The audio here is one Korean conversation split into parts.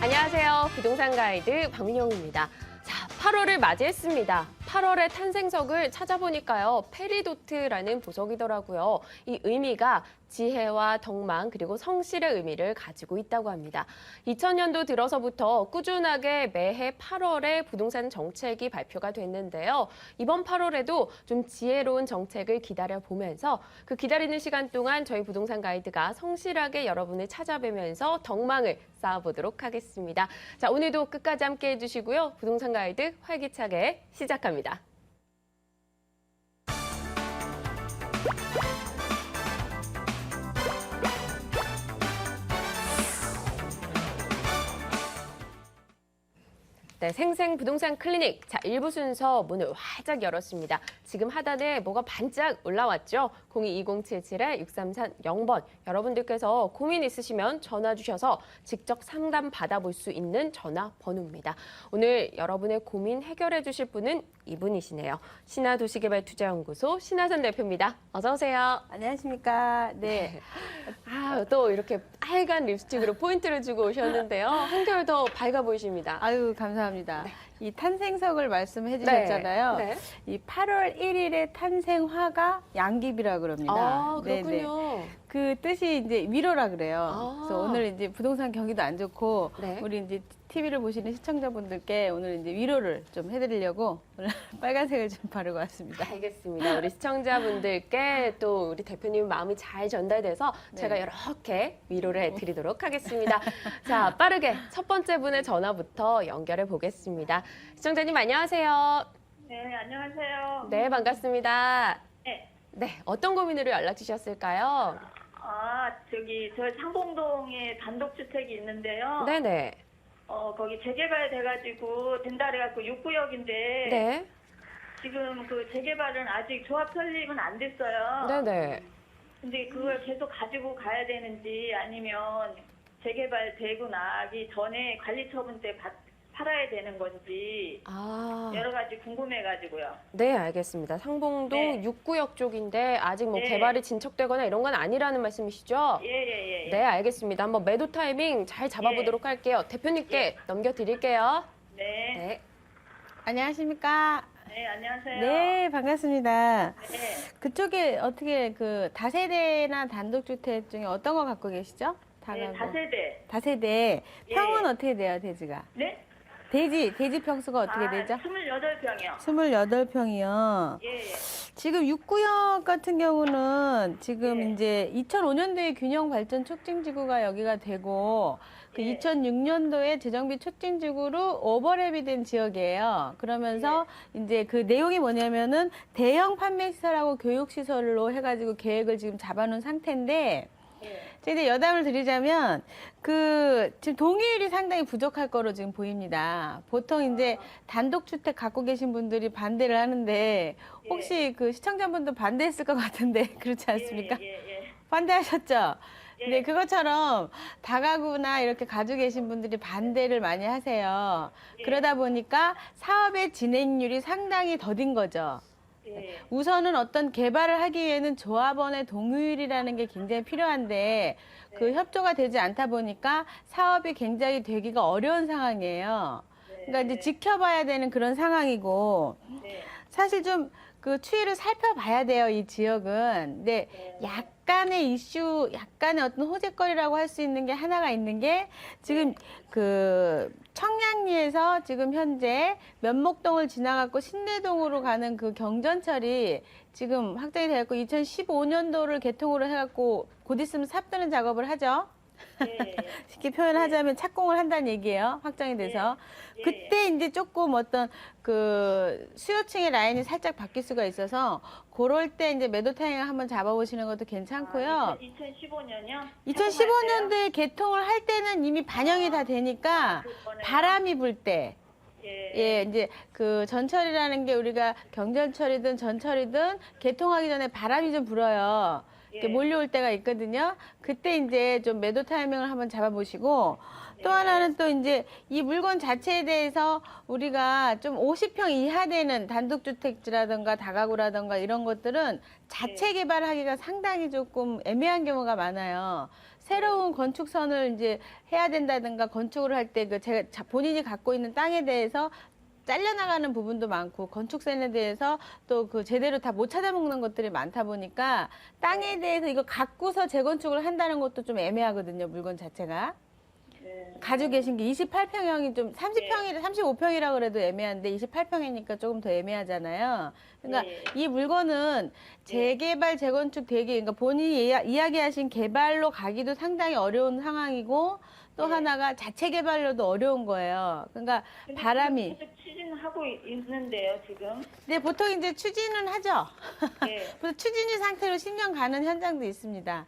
안녕하세요. 부동산 가이드 박민영입니다. 자, 8월을 맞이했습니다. 8월의 탄생석을 찾아보니까요. 페리도트라는 보석이더라고요. 이 의미가 지혜와 덕망 그리고 성실의 의미를 가지고 있다고 합니다. 2000년도 들어서부터 꾸준하게 매해 8월에 부동산 정책이 발표가 됐는데요. 이번 8월에도 좀 지혜로운 정책을 기다려보면서 그 기다리는 시간 동안 저희 부동산 가이드가 성실하게 여러분을 찾아뵈면서 덕망을 쌓아보도록 하겠습니다. 자, 오늘도 끝까지 함께 해주시고요. 부동산 가이드 활기차게 시작합니다. 네, 생생 부동산 클리닉. 자, 1부 순서 문을 활짝 열었습니다. 지금 하단에 뭐가 반짝 올라왔죠? 022077-6330번. 여러분들께서 고민 있으시면 전화 주셔서 직접 상담 받아볼 수 있는 전화번호입니다. 오늘 여러분의 고민 해결해 주실 분은 이분이시네요. 신화도시개발투자연구소 신하선 대표입니다. 어서 오세요. 안녕하십니까. 네. 또 이렇게 하얀 립스틱으로 포인트를 주고 오셨는데요. 한결 더 밝아 보이십니다. 아유, 감사합니다. 네. 이 탄생석을 말씀해 주셨잖아요. 네. 이 8월 1일의 탄생화가 양귀비라 그럽니다. 아, 네네. 그렇군요. 그 뜻이 이제 위로라 그래요. 아. 그래서 오늘 이제 부동산 경기도 안 좋고 네. 우리 이제 TV를 보시는 시청자분들께 오늘 이제 위로를 좀 해드리려고 오늘 빨간색을 좀 바르고 왔습니다. 알겠습니다. 우리 시청자분들께 또 우리 대표님 마음이 잘 전달돼서 네. 제가 이렇게 위로를 해드리도록 하겠습니다. 자, 빠르게 첫 번째 분의 전화부터 연결해 보겠습니다. 시청자님 안녕하세요. 네, 안녕하세요. 네, 반갑습니다. 네. 네, 어떤 고민으로 연락 주셨을까요? 저 상봉동에 단독주택이 있는데요. 네네. 거기 재개발 돼가지고 된다 그래갖고 6구역인데 네. 지금 그 재개발은 아직 조합 설립은 안 됐어요. 네네. 근데 그걸 계속 가지고 가야 되는지 아니면 재개발 되고 나기 전에 관리처분 때 팔아야 되는 건지 여러 가지 궁금해가지고요. 네, 알겠습니다. 상봉동 네. 6구역 쪽인데 아직 뭐 네. 개발이 진척되거나 이런 건 아니라는 말씀이시죠? 예. 네, 알겠습니다. 한번 매도 타이밍 잘 잡아보도록 할게요. 대표님께 넘겨드릴게요. 네. 네. 안녕하십니까. 네, 안녕하세요. 네, 반갑습니다. 네. 그쪽에 어떻게 그 다세대나 단독주택 중에 어떤 거 갖고 계시죠? 네, 다세대. 다세대. 예. 평은 어떻게 돼요, 대지가? 네? 대지 평수가 어떻게 되죠? 28평이요. 28평이요. 예. 지금 6구역 같은 경우는 지금 예. 이제 2005년도에 균형 발전 촉진지구가 여기가 되고 그 예. 2006년도에 재정비 촉진지구로 오버랩이 된 지역이에요. 그러면서 이제 그 내용이 뭐냐면은 대형 판매시설하고 교육시설로 해가지고 계획을 지금 잡아놓은 상태인데 예. 제가 이제 여담을 드리자면 지금 동의율이 상당히 부족할 거로 지금 보입니다. 보통 이제 단독주택 갖고 계신 분들이 반대를 하는데 혹시 그 시청자분도 반대했을 것 같은데 그렇지 않습니까? 예. 반대하셨죠? 예. 네, 그것처럼 다가구나 이렇게 가지고 계신 분들이 반대를 많이 하세요. 예. 그러다 보니까 사업의 진행률이 상당히 더딘 거죠. 예. 우선은 어떤 개발을 하기 위해는 조합원의 동의율이라는 게 굉장히 필요한데 그 협조가 되지 않다 보니까 사업이 굉장히 되기가 어려운 상황이에요. 그러니까 이제 지켜봐야 되는 그런 상황이고 네. 사실 좀 그 추이를 살펴봐야 돼요, 이 지역은. 근데 약간의 이슈, 약간의 어떤 호재거리라고 할 수 있는 게 하나가 있는 게 지금 그 청량리에서 지금 현재 면목동을 지나갖고 신내동으로 가는 그 경전철이 지금 확정이 되었고 2015년도를 개통으로 해갖고 곧 있으면 삽드는 작업을 하죠. 예. 쉽게 표현하자면 착공을 한다는 얘기예요. 확정이 돼서. 예. 그때 이제 조금 어떤 그 수요층의 라인이 살짝 바뀔 수가 있어서 그럴 때 이제 매도 타이밍을 한번 잡아보시는 것도 괜찮고요. 2015년이요? 2015년도에 개통을 할 때는 이미 반영이 다 되니까 바람이 불 때. 예, 이제 그 전철이라는 게 우리가 경전철이든 전철이든 개통하기 전에 바람이 좀 불어요. 이렇게 예. 몰려올 때가 있거든요. 그때 이제 좀 매도 타이밍을 한번 잡아보시고 또 하나는 또 이제 이 물건 자체에 대해서 우리가 좀 50평 이하 되는 단독주택지라든가 다가구라든가 이런 것들은 자체 개발하기가 상당히 조금 애매한 경우가 많아요. 새로운 건축선을 이제 해야 된다든가 건축을 할 때 그 제가 본인이 갖고 있는 땅에 대해서 잘려나가는 부분도 많고 건축선에 대해서 또 그 제대로 다 못 찾아먹는 것들이 많다 보니까 땅에 대해서 이거 갖고서 재건축을 한다는 것도 좀 애매하거든요. 물건 자체가. 가지고 계신 게 28평형이 좀 30평이 35평이라 그래도 애매한데 28평이니까 조금 더 애매하잖아요. 그러니까 예. 이 물건은 재개발 재건축 되게 그러니까 본인이 이야기하신 개발로 가기도 상당히 어려운 상황이고 또 네. 하나가 자체 개발로도 어려운 거예요. 그러니까 근데 바람이 지금 계속 추진하고 있는데요, 지금. 네, 보통 이제 추진은 하죠. 예. 보통 추진이 상태로 10년 가는 현장도 있습니다.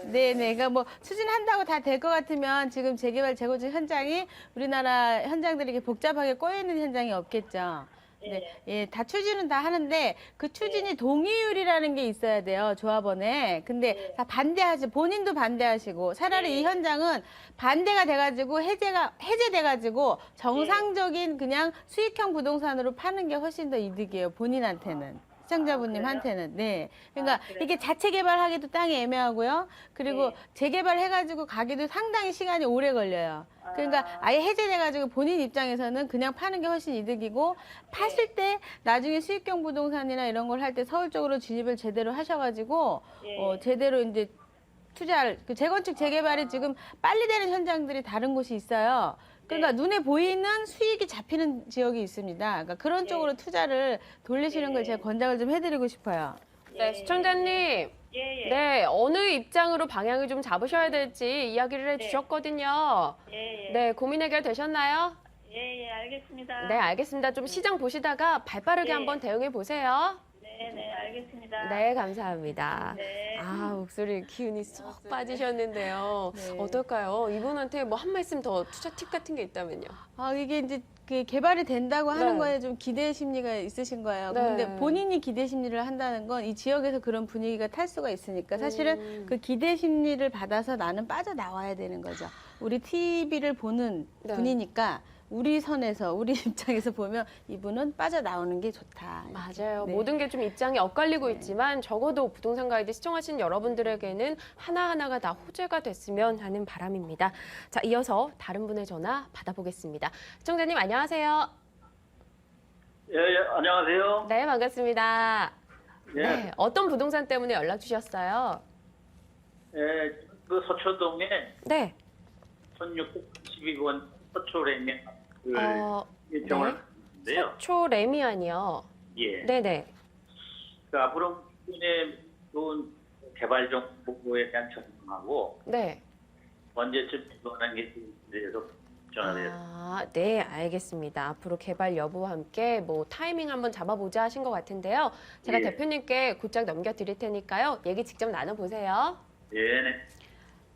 네네. 그러니까 뭐 추진한다고 다 될 것 같으면 지금 재개발 재건축 현장이 우리나라 현장들이 이렇게 복잡하게 꼬여 있는 현장이 없겠죠. 네, 예, 다 추진은 다 하는데 그 추진이 동의율이라는 게 있어야 돼요, 조합원에. 근데 다 반대하시, 본인도 반대하시고 차라리 이 현장은 반대가 돼가지고 해제돼가지고 정상적인 그냥 수익형 부동산으로 파는 게 훨씬 더 이득이에요, 본인한테는. 시청자분님한테는. 네. 그러니까 그래요? 이게 자체 개발하기도 땅이 애매하고요. 그리고 네. 재개발해가지고 가기도 상당히 시간이 오래 걸려요. 그러니까 아예 해제돼가지고 본인 입장에서는 그냥 파는 게 훨씬 이득이고 팠을 때 나중에 수익형 부동산이나 이런 걸 할 때 서울 쪽으로 진입을 제대로 하셔가지고 예. 제대로 이제 투자를 그 재건축 재개발이 지금 빨리 되는 현장들이 다른 곳이 있어요. 그러니까 눈에 보이는 수익이 잡히는 지역이 있습니다. 그러니까 그런 쪽으로 투자를 돌리시는 걸 제가 권장을 좀 해드리고 싶어요. 네, 시청자님. 예, 예. 네, 어느 입장으로 방향을 좀 잡으셔야 될지 이야기를 해주셨거든요. 예, 예. 네, 고민 해결 되셨나요? 예, 예, 알겠습니다. 네, 알겠습니다. 좀 시장 보시다가 발빠르게 네. 한번 대응해 보세요. 네, 네, 알겠습니다. 네, 감사합니다. 네. 아, 목소리 기운이 쏙 빠지셨는데요. 네. 어떨까요? 이분한테 뭐 한 말씀 더 투자 팁 같은 게 있다면요. 아, 이게 이제 그 개발이 된다고 하는 네. 거에 좀 기대 심리가 있으신 거예요. 네. 근데 본인이 기대 심리를 한다는 건 이 지역에서 그런 분위기가 탈 수가 있으니까 사실은 그 기대 심리를 받아서 나는 빠져나와야 되는 거죠. 우리 TV를 보는 네. 분이니까 우리 선에서, 우리 입장에서 보면 이분은 빠져나오는 게 좋다. 맞아요. 네. 모든 게 좀 입장이 엇갈리고 있지만 적어도 부동산 가이드 시청하신 여러분들에게는 하나하나가 다 호재가 됐으면 하는 바람입니다. 자, 이어서 다른 분의 전화 받아보겠습니다. 시청자님 안녕하세요. 예, 예, 안녕하세요. 네, 반갑습니다. 예, 네, 어떤 부동산 때문에 연락 주셨어요? 예, 그 서초동에 네. 1612번 서초래면 네. 일정을 했는데요. 서초 레미안이요. 예. 네네. 그 앞으로 국내 좋은 개발 정보에 대한 전망하고 네. 언제쯤 이거는 게 대해서 전화드렸습니다. 아, 네, 알겠습니다. 앞으로 개발 여부와 함께 뭐 타이밍 한번 잡아보자 하신 것 같은데요. 제가 예. 대표님께 곧장 넘겨드릴 테니까요. 얘기 직접 나눠보세요. 예, 네.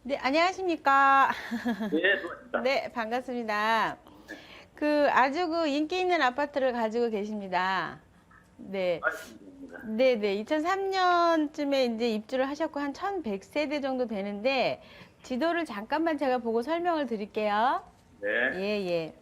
네, 안녕하십니까. 예, 수고하셨습니다. 네, 반갑습니다. 그 아주 그 인기 있는 아파트를 가지고 계십니다. 네. 말씀드립니다. 네네. 2003년쯤에 이제 입주를 하셨고 한 1100세대 정도 되는데 지도를 잠깐만 제가 보고 설명을 드릴게요. 네. 예, 예.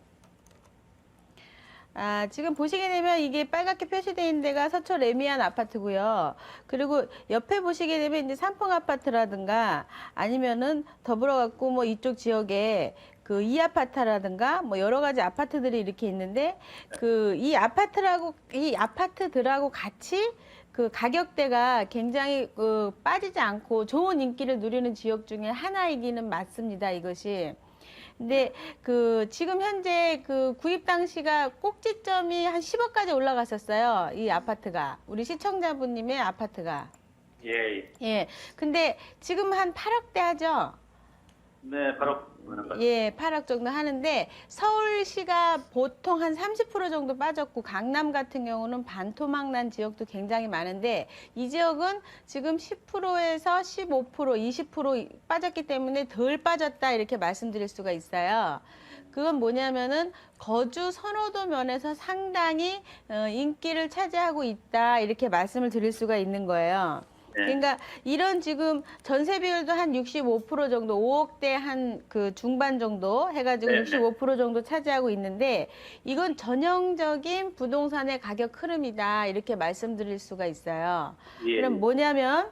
아, 지금 보시게 되면 이게 빨갛게 표시되어 있는 데가 서초 레미안 아파트고요. 그리고 옆에 보시게 되면 이제 삼풍 아파트라든가 아니면은 더불어 갖고 뭐 이쪽 지역에 그 이 아파트라든가 뭐 여러 가지 아파트들이 이렇게 있는데 그 이 아파트들하고 같이 그 가격대가 굉장히 빠지지 않고 좋은 인기를 누리는 지역 중에 하나이기는 맞습니다. 이것이. 근데 그 지금 현재 그 구입 당시가 꼭지점이 한 10억까지 올라갔었어요. 이 아파트가. 우리 시청자분님의 아파트가. 예, 예. 예. 근데 지금 한 8억대 하죠? 네, 바로 그런 것. 예, 8억 정도 하는데 서울시가 보통 한 30% 정도 빠졌고 강남 같은 경우는 반토막 난 지역도 굉장히 많은데 이 지역은 지금 10%에서 15%, 20% 빠졌기 때문에 덜 빠졌다 이렇게 말씀드릴 수가 있어요. 그건 뭐냐면은 거주 선호도 면에서 상당히 인기를 차지하고 있다 이렇게 말씀을 드릴 수가 있는 거예요. 그러니까 이런 지금 전세 비율도 한 65% 정도, 5억대 한 그 중반 정도 해가지고 네, 65% 정도 차지하고 있는데 이건 전형적인 부동산의 가격 흐름이다 이렇게 말씀드릴 수가 있어요. 예. 그럼 뭐냐면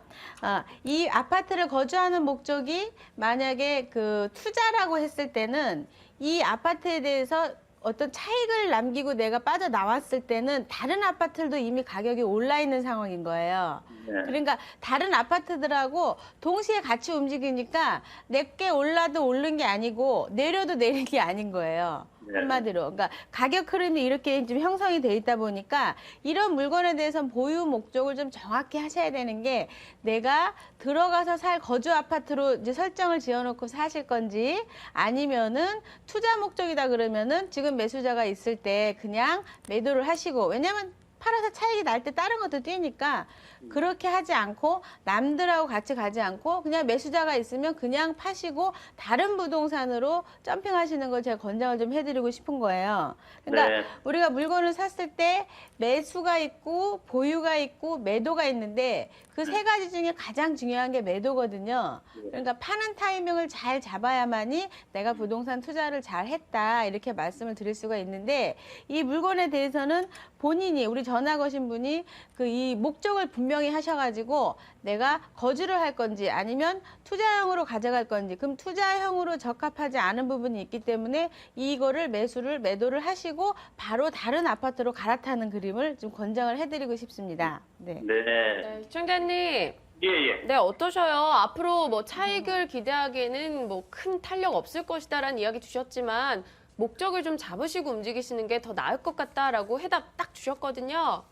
이 아파트를 거주하는 목적이 만약에 그 투자라고 했을 때는 이 아파트에 대해서 어떤 차익을 남기고 내가 빠져나왔을 때는 다른 아파트들도 이미 가격이 올라 있는 상황인 거예요. 네. 그러니까 다른 아파트들하고 동시에 같이 움직이니까 내게 올라도 오른 게 아니고 내려도 내린 게 아닌 거예요. 네. 한마디로. 그러니까 가격 흐름이 이렇게 좀 형성이 돼 있다 보니까 이런 물건에 대해서는 보유 목적을 좀 정확히 하셔야 되는 게 내가 들어가서 살 거주 아파트로 이제 설정을 지어놓고 사실 건지 아니면은 투자 목적이다 그러면은 지금 매수자가 있을 때 그냥 매도를 하시고 왜냐면 팔아서 차익이 날 때 다른 것도 뛰니까 그렇게 하지 않고 남들하고 같이 가지 않고 그냥 매수자가 있으면 그냥 파시고 다른 부동산으로 점핑하시는 걸 제가 권장을 좀 해드리고 싶은 거예요. 그러니까 네. 우리가 물건을 샀을 때 매수가 있고 보유가 있고 매도가 있는데 그 세 가지 중에 가장 중요한 게 매도거든요. 그러니까 파는 타이밍을 잘 잡아야만이 내가 부동산 투자를 잘 했다 이렇게 말씀을 드릴 수가 있는데 이 물건에 대해서는 본인이 우리 전화 거신 분이 그 이 목적을 분명히 하셔가지고 내가 거주를 할 건지 아니면 투자형으로 가져갈 건지 그럼 투자형으로 적합하지 않은 부분이 있기 때문에 이거를 매도를 하시고 바로 다른 아파트로 갈아타는 그림을 좀 권장을 해드리고 싶습니다. 네. 네. 네, 시청자님. 예, 예. 네, 어떠셔요? 앞으로 뭐 차익을 기대하기에는 뭐 큰 탄력 없을 것이다라는 이야기 주셨지만 목적을 좀 잡으시고 움직이시는 게 더 나을 것 같다라고 해답 딱 주셨거든요.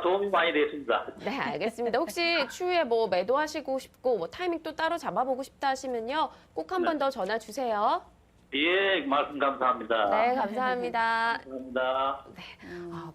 도움이 많이 됐습니다. 네, 알겠습니다. 혹시 추후에 뭐 매도하시고 싶고 뭐 타이밍 또 따로 잡아보고 싶다 하시면요. 꼭 한 번 더 전화 주세요. 예, 말씀 감사합니다. 네, 감사합니다. 감사합니다.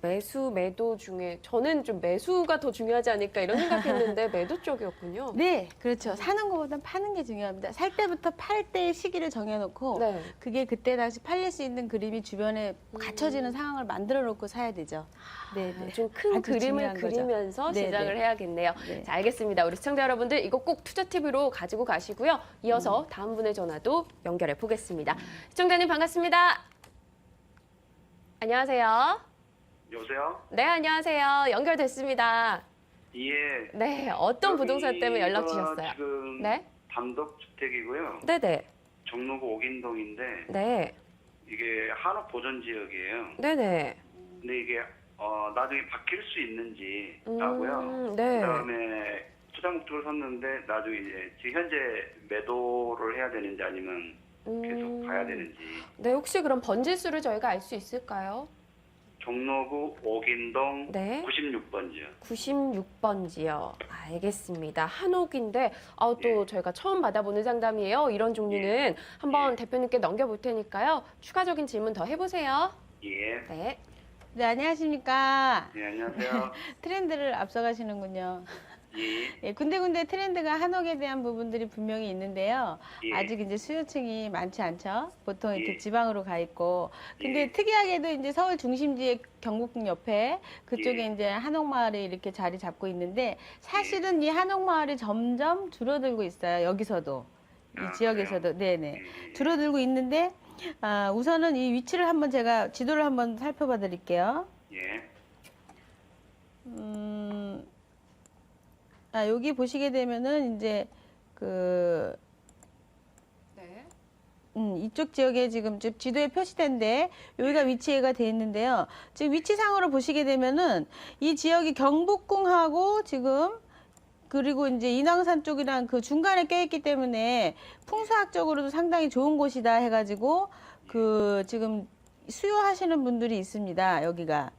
매수, 매도 중에 저는 좀 매수가 더 중요하지 않을까 이런 생각했는데 매도 쪽이었군요. 네, 그렇죠. 사는 것보단 파는 게 중요합니다. 살 때부터 팔 때의 시기를 정해놓고 네. 그게 그때 당시 팔릴 수 있는 그림이 주변에 갖춰지는 상황을 만들어 놓고 사야 되죠. 네, 네. 좀 큰 아주 그림을 중요한 거죠. 그리면서 네, 시작을 네. 해야겠네요. 네. 자, 알겠습니다. 우리 시청자 여러분들 이거 꼭 투자 팁으로 가지고 가시고요. 이어서 다음 분의 전화도 연결해 보겠습니다. 시청자님 반갑습니다. 안녕하세요. 여보세요? 네, 안녕하세요. 연결됐습니다. 예. 네, 어떤 부동산 때문에 연락 여기가 주셨어요? 지금 네, 단독주택이고요. 네네, 종로구 옥인동인데 네, 이게 한옥 보존 지역이에요. 네네. 근데 이게 나중에 바뀔 수 있는지 라고요. 네. 그다음에 투자 목적을 샀는데 나중에 이제 지금 현재 매도를 해야 되는지 아니면 계속 가야 되는지. 네, 혹시 그럼 번지수를 저희가 알 수 있을까요? 종로구 옥인동 네. 96번지요. 96번지요. 알겠습니다. 한옥인데 또 저희가 처음 받아보는 상담이에요. 이런 종류는 한번 대표님께 넘겨볼 테니까요. 추가적인 질문 더 해보세요. 예. 네. 네, 안녕하십니까. 네, 안녕하세요. 트렌드를 앞서가시는군요. 예. 예, 군데군데 트렌드가 한옥에 대한 부분들이 분명히 있는데요. 예. 아직 이제 수요층이 많지 않죠. 보통 이렇게 예. 지방으로 가 있고. 근데 예. 특이하게도 이제 서울 중심지의 경복궁 옆에 그쪽에 예. 이제 한옥마을이 이렇게 자리 잡고 있는데 사실은 이 한옥마을이 점점 줄어들고 있어요. 여기서도. 이 지역에서도. 네네. 줄어들고 있는데 우선은 이 위치를 한번 제가 지도를 한번 살펴봐 드릴게요. 예. 여기 보시게 되면은 이제 네. 이쪽 지역에 지금 지도에 표시된데 여기가 위치가 돼 있는데요. 지금 위치상으로 보시게 되면은 이 지역이 경복궁하고 지금 그리고 이제 인왕산 쪽이랑 그 중간에 껴있기 때문에 풍수학적으로도 상당히 좋은 곳이다 해가지고 지금 수요하시는 분들이 있습니다. 여기가.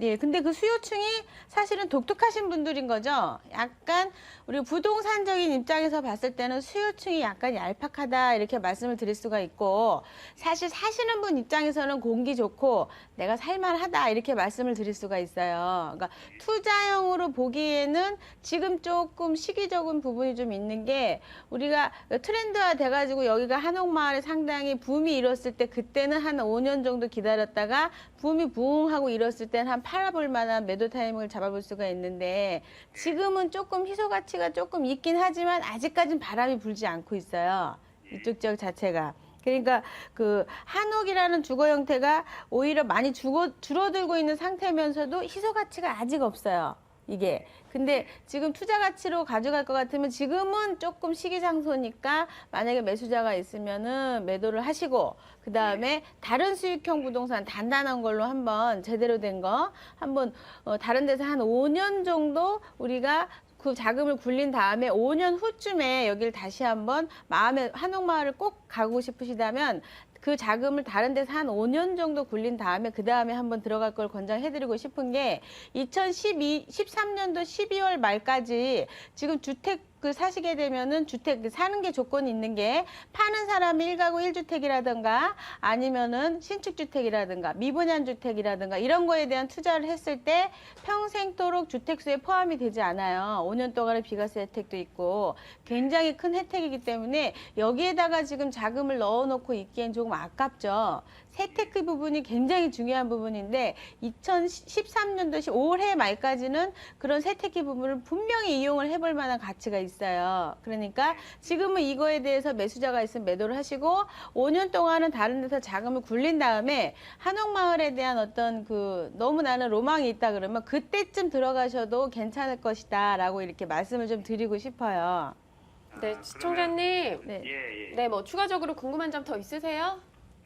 예, 근데 그 수요층이 사실은 독특하신 분들인 거죠. 약간 우리 부동산적인 입장에서 봤을 때는 수요층이 약간 얄팍하다 이렇게 말씀을 드릴 수가 있고 사실 사시는 분 입장에서는 공기 좋고 내가 살만하다 이렇게 말씀을 드릴 수가 있어요. 그러니까 투자형으로 보기에는 지금 조금 시기적인 부분이 좀 있는 게 우리가 트렌드화 돼가지고 여기가 한옥마을에 상당히 붐이 일었을 때 그때는 한 5년 정도 기다렸다가 붐이 부흥하고 일었을 때는 한 팔아볼 만한 매도 타이밍을 잡아볼 수가 있는데 지금은 조금 희소 가치가 조금 있긴 하지만 아직까지는 바람이 불지 않고 있어요. 이쪽 지역 자체가. 그러니까 그 한옥이라는 주거 형태가 오히려 많이 줄어들고 있는 상태면서도 희소 가치가 아직 없어요. 이게. 근데 지금 투자 가치로 가져갈 것 같으면 지금은 조금 시기상소니까 만약에 매수자가 있으면은 매도를 하시고 그 다음에 다른 수익형 부동산 단단한 걸로 한번 제대로 된 거 한번 다른 데서 한 5년 정도 우리가 그 자금을 굴린 다음에 5년 후쯤에 여기를 다시 한번 마음에 한옥마을을 꼭 가고 싶으시다면 그 자금을 다른 데서 한 5년 정도 굴린 다음에 그 다음에 한번 들어갈 걸 권장해드리고 싶은 게 2013년도 12월 말까지 지금 주택 그 사시게 되면은 주택 사는 게 조건이 있는 게 파는 사람이 1가구 1주택이라든가 아니면은 신축주택이라든가 미분양 주택이라든가 이런 거에 대한 투자를 했을 때 평생토록 주택수에 포함이 되지 않아요. 5년 동안의 비과세 혜택도 있고 굉장히 큰 혜택이기 때문에 여기에다가 지금 자금을 넣어놓고 있기엔 조금 아깝죠. 세테크 부분이 굉장히 중요한 부분인데 2013년도 올해 말까지는 그런 세테크 부분을 분명히 이용을 해볼 만한 가치가 있어요. 그러니까 지금은 이거에 대해서 매수자가 있으면 매도를 하시고 5년 동안은 다른 데서 자금을 굴린 다음에 한옥마을에 대한 어떤 그 너무 나는 로망이 있다 그러면 그때쯤 들어가셔도 괜찮을 것이다 라고 이렇게 말씀을 좀 드리고 싶어요. 네, 시청자님. 네. 예, 예. 네, 뭐 추가적으로 궁금한 점 더 있으세요?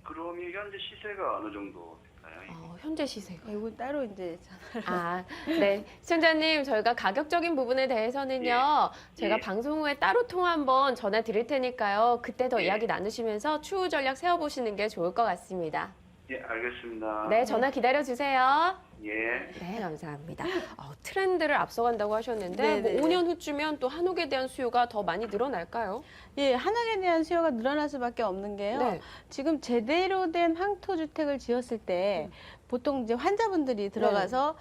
그럼 이 현재 시세가 어느 정도 될까요? 현재 시세가. 이거 따로 이제 아, 네. 시청자님, 저희가 가격적인 부분에 대해서는요, 저희가 예. 방송 후에 따로 통화 한번 전화 드릴 테니까요, 그때 더 예. 이야기 나누시면서 추후 전략 세워보시는 게 좋을 것 같습니다. 예, 알겠습니다. 네, 전화 기다려주세요. 예. 네, 감사합니다. 트렌드를 앞서간다고 하셨는데, 네, 뭐 네, 5년 후쯤면 또 한옥에 대한 수요가 더 많이 늘어날까요? 예, 한옥에 대한 수요가 늘어날 수밖에 없는 게요. 네. 지금 제대로 된 항토주택을 지었을 때 보통 이제 환자분들이 들어가서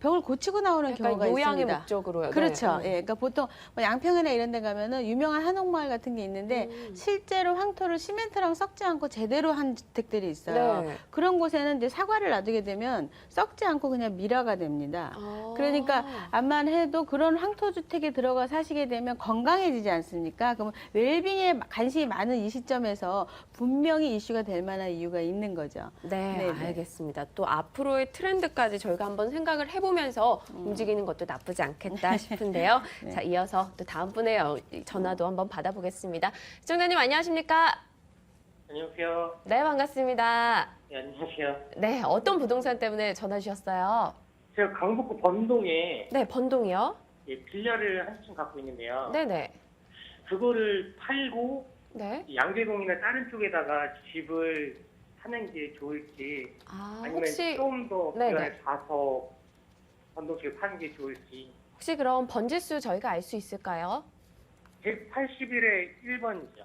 병을 고치고 나오는 약간 경우가 요양의 있습니다. 목적으로요. 그렇죠. 네. 예, 그러니까 보통 뭐 양평이나 이런 데 가면은 유명한 한옥마을 같은 게 있는데 실제로 항토를 시멘트랑 썩지 않고 제대로 한 주택들이 있어요. 네. 그런 곳에는 이제 사과를 놔두게 되면 썩지 않고 그냥 미라가 됩니다. 아. 그러니까 암만 해도 그런 항토주택에 들어가 사시게 되면 건강해지지 않습니까? 그러면 웰빙에 관심이 많은 이 시점에서 분명히 이슈가 될 만한 이유가 있는 거죠. 네, 네네. 알겠습니다. 또 앞으로의 트렌드까지 저희가 한번 생각을 해보면서 움직이는 것도 나쁘지 않겠다 싶은데요. 네. 자, 이어서 또 다음 분의 전화도 한번 받아보겠습니다. 시청자님 안녕하십니까? 안녕하세요. 네, 반갑습니다. 네, 안녕하세요. 네, 어떤 부동산 때문에 전화 주셨어요? 제가 강북구 번동에 네, 번동이요? 빌라를 한 채 갖고 있는데요. 네네. 그거를 팔고 네. 양재동이나 다른 쪽에다가 집을 사는 게 좋을지 아니면 혹시, 좀 더 네네. 비안에 가서 번동식을 파는 게 좋을지 혹시 그럼 번지수 저희가 알 수 있을까요? 181에 1번이죠.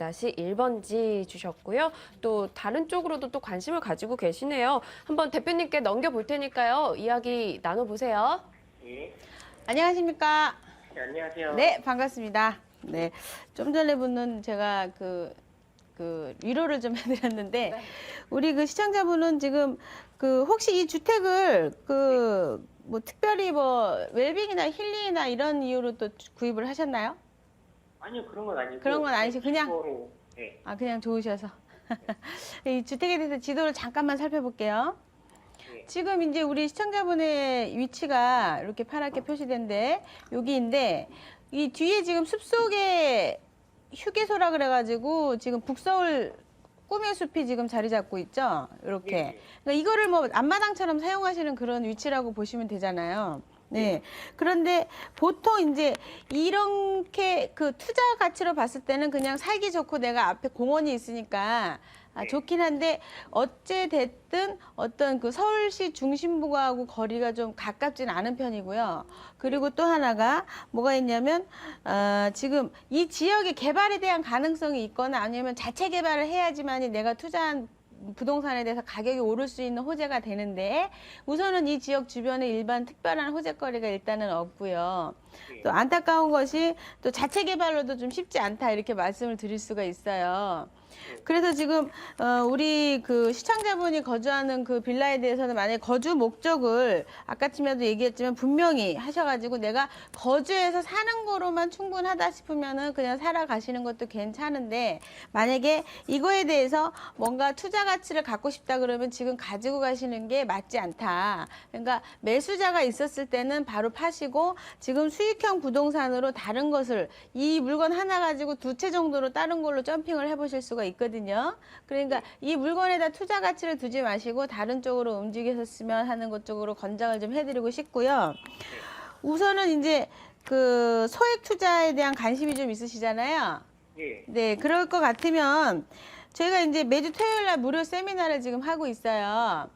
181-1번지 주셨고요. 또 다른 쪽으로도 또 관심을 가지고 계시네요. 한번 대표님께 넘겨볼 테니까요. 이야기 나눠보세요. 예. 안녕하십니까? 네, 안녕하세요. 네, 반갑습니다. 네, 좀 전에 분은 제가 그 위로를 좀 해드렸는데 네. 우리 그 시청자분은 지금 그 혹시 이 주택을 그 뭐 특별히 뭐 웰빙이나 힐링이나 이런 이유로 또 구입을 하셨나요? 아니요, 그런 건 아니고. 그런 건 아니시- 그냥? 주거로, 네. 아, 그냥 좋으셔서. 이 주택에 대해서 지도를 잠깐만 살펴볼게요. 네. 지금 이제 우리 시청자분의 위치가 이렇게 파랗게 표시된데 여기인데 이 뒤에 지금 숲속에 휴게소라 그래가지고 지금 북서울 꿈의 숲이 지금 자리 잡고 있죠. 이렇게. 네. 그러니까 이거를 뭐 앞마당처럼 사용하시는 그런 위치라고 보시면 되잖아요. 네. 그런데 보통 이제 이렇게 그 투자 가치로 봤을 때는 그냥 살기 좋고 내가 앞에 공원이 있으니까 좋긴 한데 어찌 됐든 어떤 그 서울시 중심부하고 거리가 좀 가깝진 않은 편이고요. 그리고 또 하나가 뭐가 있냐면 지금 이 지역의 개발에 대한 가능성이 있거나 아니면 자체 개발을 해야지만이 내가 투자한 부동산에 대해서 가격이 오를 수 있는 호재가 되는데 우선은 이 지역 주변에 일반 특별한 호재거리가 일단은 없고요. 또 안타까운 것이 또 자체 개발로도 좀 쉽지 않다 이렇게 말씀을 드릴 수가 있어요. 그래서 지금 우리 그 시청자분이 거주하는 그 빌라에 대해서는 만약에 거주 목적을 아까쯤에도 얘기했지만 분명히 하셔가지고 내가 거주해서 사는 거로만 충분하다 싶으면은 그냥 살아가시는 것도 괜찮은데 만약에 이거에 대해서 뭔가 투자 가치를 갖고 싶다 그러면 지금 가지고 가시는 게 맞지 않다. 그러니까 매수자가 있었을 때는 바로 파시고 지금 수익형 부동산으로 다른 것을 이 물건 하나 가지고 2채 정도로 다른 걸로 점핑을 해보실 수가 있거든요. 그러니까 이 물건에다 투자 가치를 두지 마시고 다른 쪽으로 움직였으면 하는 것 쪽으로 권장을 좀 해드리고 싶고요. 우선은 이제 그 소액 투자에 대한 관심이 좀 있으시잖아요. 예. 네, 그럴 것 같으면 저희가 이제 매주 토요일 날 무료 세미나를 지금 하고 있어요.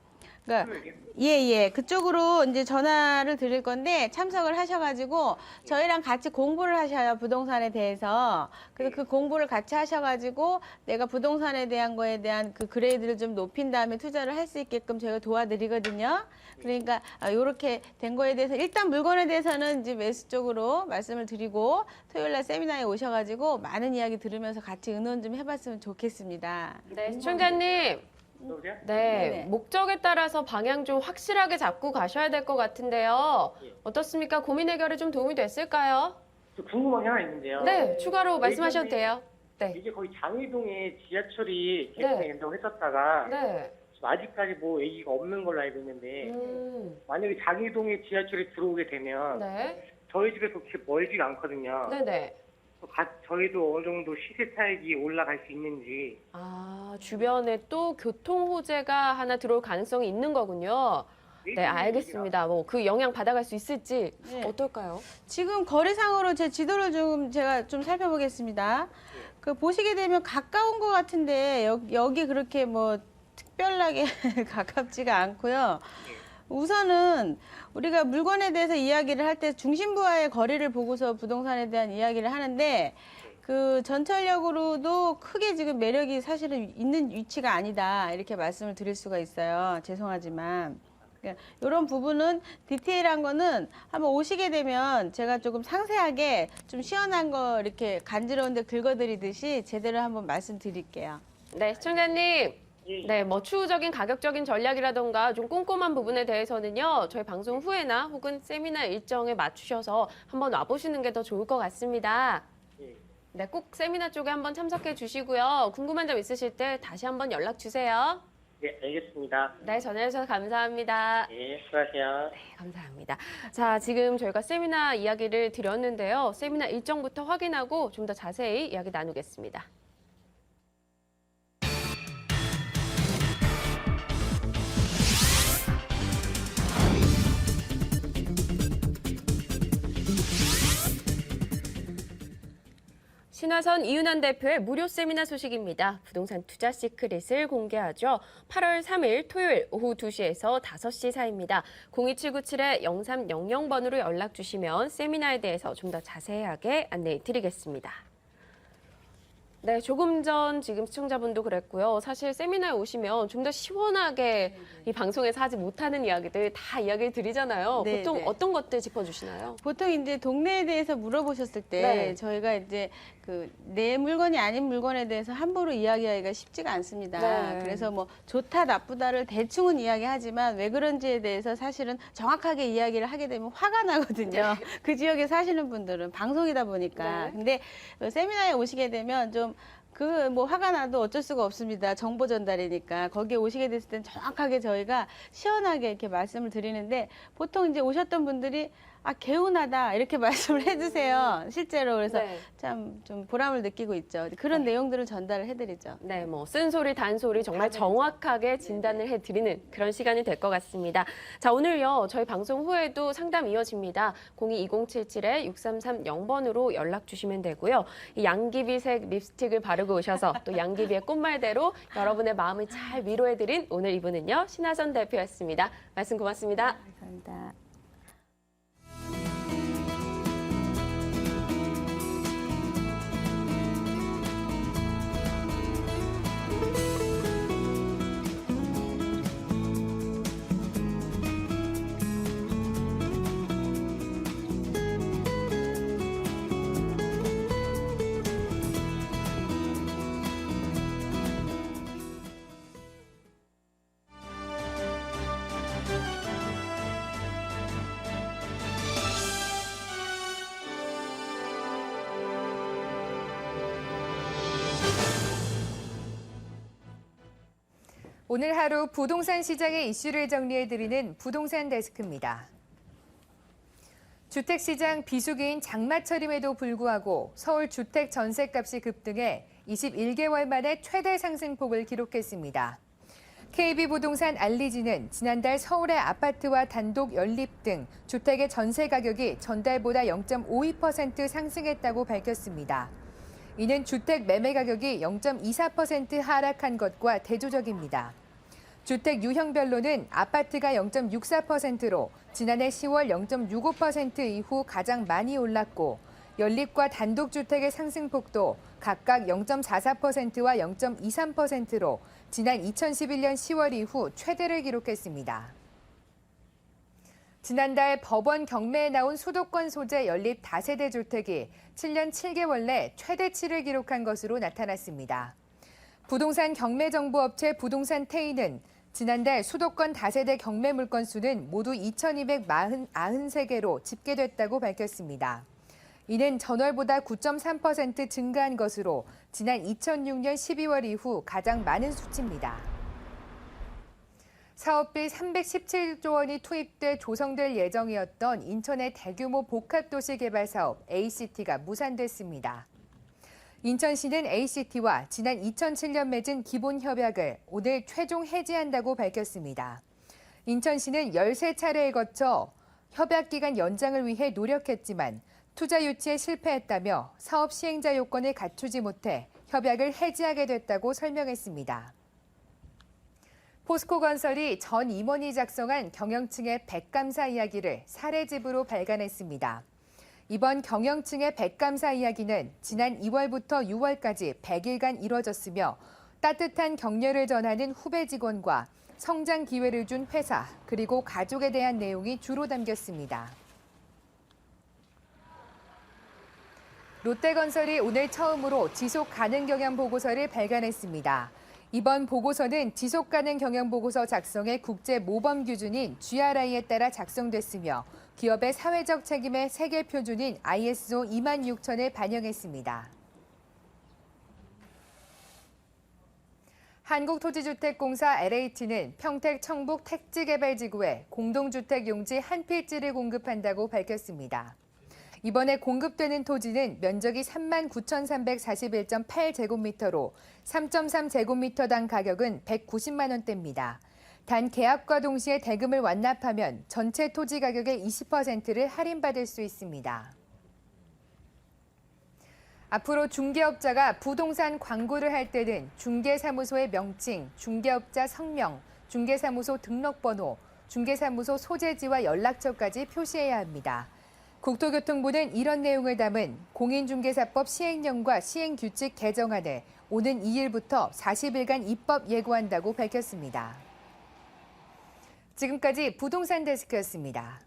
그러니까 예. 그쪽으로 이제 전화를 드릴 건데 참석을 하셔가지고 저희랑 같이 공부를 하셔요. 부동산에 대해서. 그래서 그 공부를 같이 하셔가지고 내가 부동산에 대한 거에 대한 그 그레이드를 좀 높인 다음에 투자를 할 수 있게끔 저희가 도와드리거든요. 그러니까 요렇게 된 거에 대해서 일단 물건에 대해서는 이제 매수 쪽으로 말씀을 드리고 토요일 날 세미나에 오셔가지고 많은 이야기 들으면서 같이 의논 좀 해봤으면 좋겠습니다. 네, 시청자님. 여보세요? 네, 네네. 목적에 따라서 방향 좀 확실하게 잡고 가셔야 될 것 같은데요. 어떻습니까? 고민 해결에 좀 도움이 됐을까요? 저 궁금한 게 하나 있는데요. 네, 추가로 말씀하셔도 돼요. 네. 이게 거의 장위동에 지하철이 네. 개통이 된다고 했었다가 네. 지금 아직까지 뭐 얘기가 없는 걸로 알고 있는데 만약에 장위동에 지하철이 들어오게 되면 네. 저희 집에서 그렇게 멀지가 않거든요. 네네. 저희도 어느 정도 시세 차익이 올라갈 수 있는지. 아, 주변에 또 교통 호재가 하나 들어올 가능성이 있는 거군요. 네, 알겠습니다. 뭐 그 영향 받아갈 수 있을지 네. 어떨까요? 지금 거리상으로 제 지도를 좀 제가 좀 살펴보겠습니다. 그 보시게 되면 가까운 것 같은데 여기 그렇게 뭐 특별하게 가깝지가 않고요. 우선은 우리가 물건에 대해서 이야기를 할 때 중심부와의 거리를 보고서 부동산에 대한 이야기를 하는데 그 전철역으로도 크게 지금 매력이 사실은 있는 위치가 아니다 이렇게 말씀을 드릴 수가 있어요. 죄송하지만. 이런 부분은 디테일한 거는 한번 오시게 되면 제가 조금 상세하게 좀 시원한 거 이렇게 간지러운데 긁어드리듯이 제대로 한번 말씀드릴게요. 네, 시청자님. 네, 뭐 추후적인 가격적인 전략이라던가 좀 꼼꼼한 부분에 대해서는요, 저희 방송 후에나 혹은 세미나 일정에 맞추셔서 한번 와보시는 게 더 좋을 것 같습니다. 네, 꼭 세미나 쪽에 한번 참석해 주시고요. 궁금한 점 있으실 때 다시 한번 연락 주세요. 네, 알겠습니다. 네, 전화해주셔서 감사합니다. 네, 수고하세요. 네, 감사합니다. 자, 지금 저희가 세미나 이야기를 드렸는데요. 세미나 일정부터 확인하고 좀 더 자세히 이야기 나누겠습니다. 신화선 이윤환 대표의 무료 세미나 소식입니다. 부동산 투자 시크릿을 공개하죠. 8월 3일 토요일 오후 2시에서 5시 사이입니다. 02797-0300번으로 연락 주시면 세미나에 대해서 좀 더 자세하게 안내해 드리겠습니다. 네, 조금 전 지금 시청자분도 그랬고요. 사실 세미나에 오시면 좀 더 시원하게 이 방송에서 하지 못하는 이야기들 다 이야기를 드리잖아요. 네, 보통 네. 어떤 것들 짚어주시나요? 보통 이제 동네에 대해서 물어보셨을 때 네. 저희가 이제 그 내 물건이 아닌 물건에 대해서 함부로 이야기하기가 쉽지가 않습니다. 네. 그래서 뭐 좋다 나쁘다를 대충은 이야기하지만 왜 그런지에 대해서 사실은 정확하게 이야기를 하게 되면 화가 나거든요. 그 지역에 사시는 분들은 방송이다 보니까. 네. 근데 세미나에 오시게 되면 좀 그 뭐 화가 나도 어쩔 수가 없습니다. 정보 전달이니까. 거기에 오시게 됐을 땐 정확하게 저희가 시원하게 이렇게 말씀을 드리는데 보통 이제 오셨던 분들이 개운하다 이렇게 말씀을 해주세요. 실제로. 그래서 네. 참 좀 보람을 느끼고 있죠. 그런 내용들을 전달을 해드리죠. 네, 뭐 쓴소리, 단소리 정말 정확하게 진단을 해드리는 그런 시간이 될 것 같습니다. 자, 오늘요 저희 방송 후에도 상담 이어집니다. 02-2077-6330번으로 연락 주시면 되고요. 이 양귀비색 립스틱을 바르고 오셔서 또 양귀비의 꽃말대로 여러분의 마음을 잘 위로해드린 오늘 이분은요 신하선 대표였습니다. 말씀 고맙습니다. 감사합니다. 오늘 하루 부동산 시장의 이슈를 정리해드리는 부동산 데스크입니다. 주택시장 비수기인 장마철임에도 불구하고 서울 주택 전셋값이 급등해 21개월 만에 최대 상승폭을 기록했습니다. KB부동산 알리지는 지난달 서울의 아파트와 단독 연립 등 주택의 전세 가격이 전달보다 0.52% 상승했다고 밝혔습니다. 이는 주택 매매 가격이 0.24% 하락한 것과 대조적입니다. 주택 유형별로는 아파트가 0.64%로 지난해 10월 0.65% 이후 가장 많이 올랐고 연립과 단독주택의 상승폭도 각각 0.44%와 0.23%로 지난 2011년 10월 이후 최대를 기록했습니다. 지난달 법원 경매에 나온 수도권 소재 연립 다세대 주택이 7년 7개월 내 최대치를 기록한 것으로 나타났습니다. 부동산 경매 정보업체 부동산 테이는 지난달 수도권 다세대 경매 물건 수는 모두 2,293개로 집계됐다고 밝혔습니다. 이는 전월보다 9.3% 증가한 것으로 지난 2006년 12월 이후 가장 많은 수치입니다. 사업비 317조 원이 투입돼 조성될 예정이었던 인천의 대규모 복합도시 개발 사업 ACT가 무산됐습니다. 인천시는 ACT와 지난 2007년 맺은 기본 협약을 오늘 최종 해지한다고 밝혔습니다. 인천시는 13차례에 거쳐 협약 기간 연장을 위해 노력했지만 투자 유치에 실패했다며 사업 시행자 요건을 갖추지 못해 협약을 해지하게 됐다고 설명했습니다. 포스코건설이 전 임원이 작성한 경영층의 백감사 이야기를 사례집으로 발간했습니다. 이번 경영층의 백감사 이야기는 지난 2월부터 6월까지 100일간 이뤄졌으며 따뜻한 격려를 전하는 후배 직원과 성장 기회를 준 회사, 그리고 가족에 대한 내용이 주로 담겼습니다. 롯데건설이 오늘 처음으로 지속 가능 경영 보고서를 발간했습니다. 이번 보고서는 지속 가능 경영 보고서 작성의 국제 모범 기준인 GRI에 따라 작성됐으며 기업의 사회적 책임의 세계 표준인 ISO 26000을 반영했습니다. 한국토지주택공사 LH는 평택 청북 택지개발지구에 공동주택 용지 한 필지를 공급한다고 밝혔습니다. 이번에 공급되는 토지는 면적이 39,341.8제곱미터로 3.3제곱미터당 가격은 190만 원대입니다. 단 계약과 동시에 대금을 완납하면 전체 토지 가격의 20%를 할인받을 수 있습니다. 앞으로 중개업자가 부동산 광고를 할 때는 중개사무소의 명칭, 중개업자 성명, 중개사무소 등록번호, 중개사무소 소재지와 연락처까지 표시해야 합니다. 국토교통부는 이런 내용을 담은 공인중개사법 시행령과 시행규칙 개정안을 오는 2일부터 40일간 입법 예고한다고 밝혔습니다. 지금까지 부동산 데스크였습니다.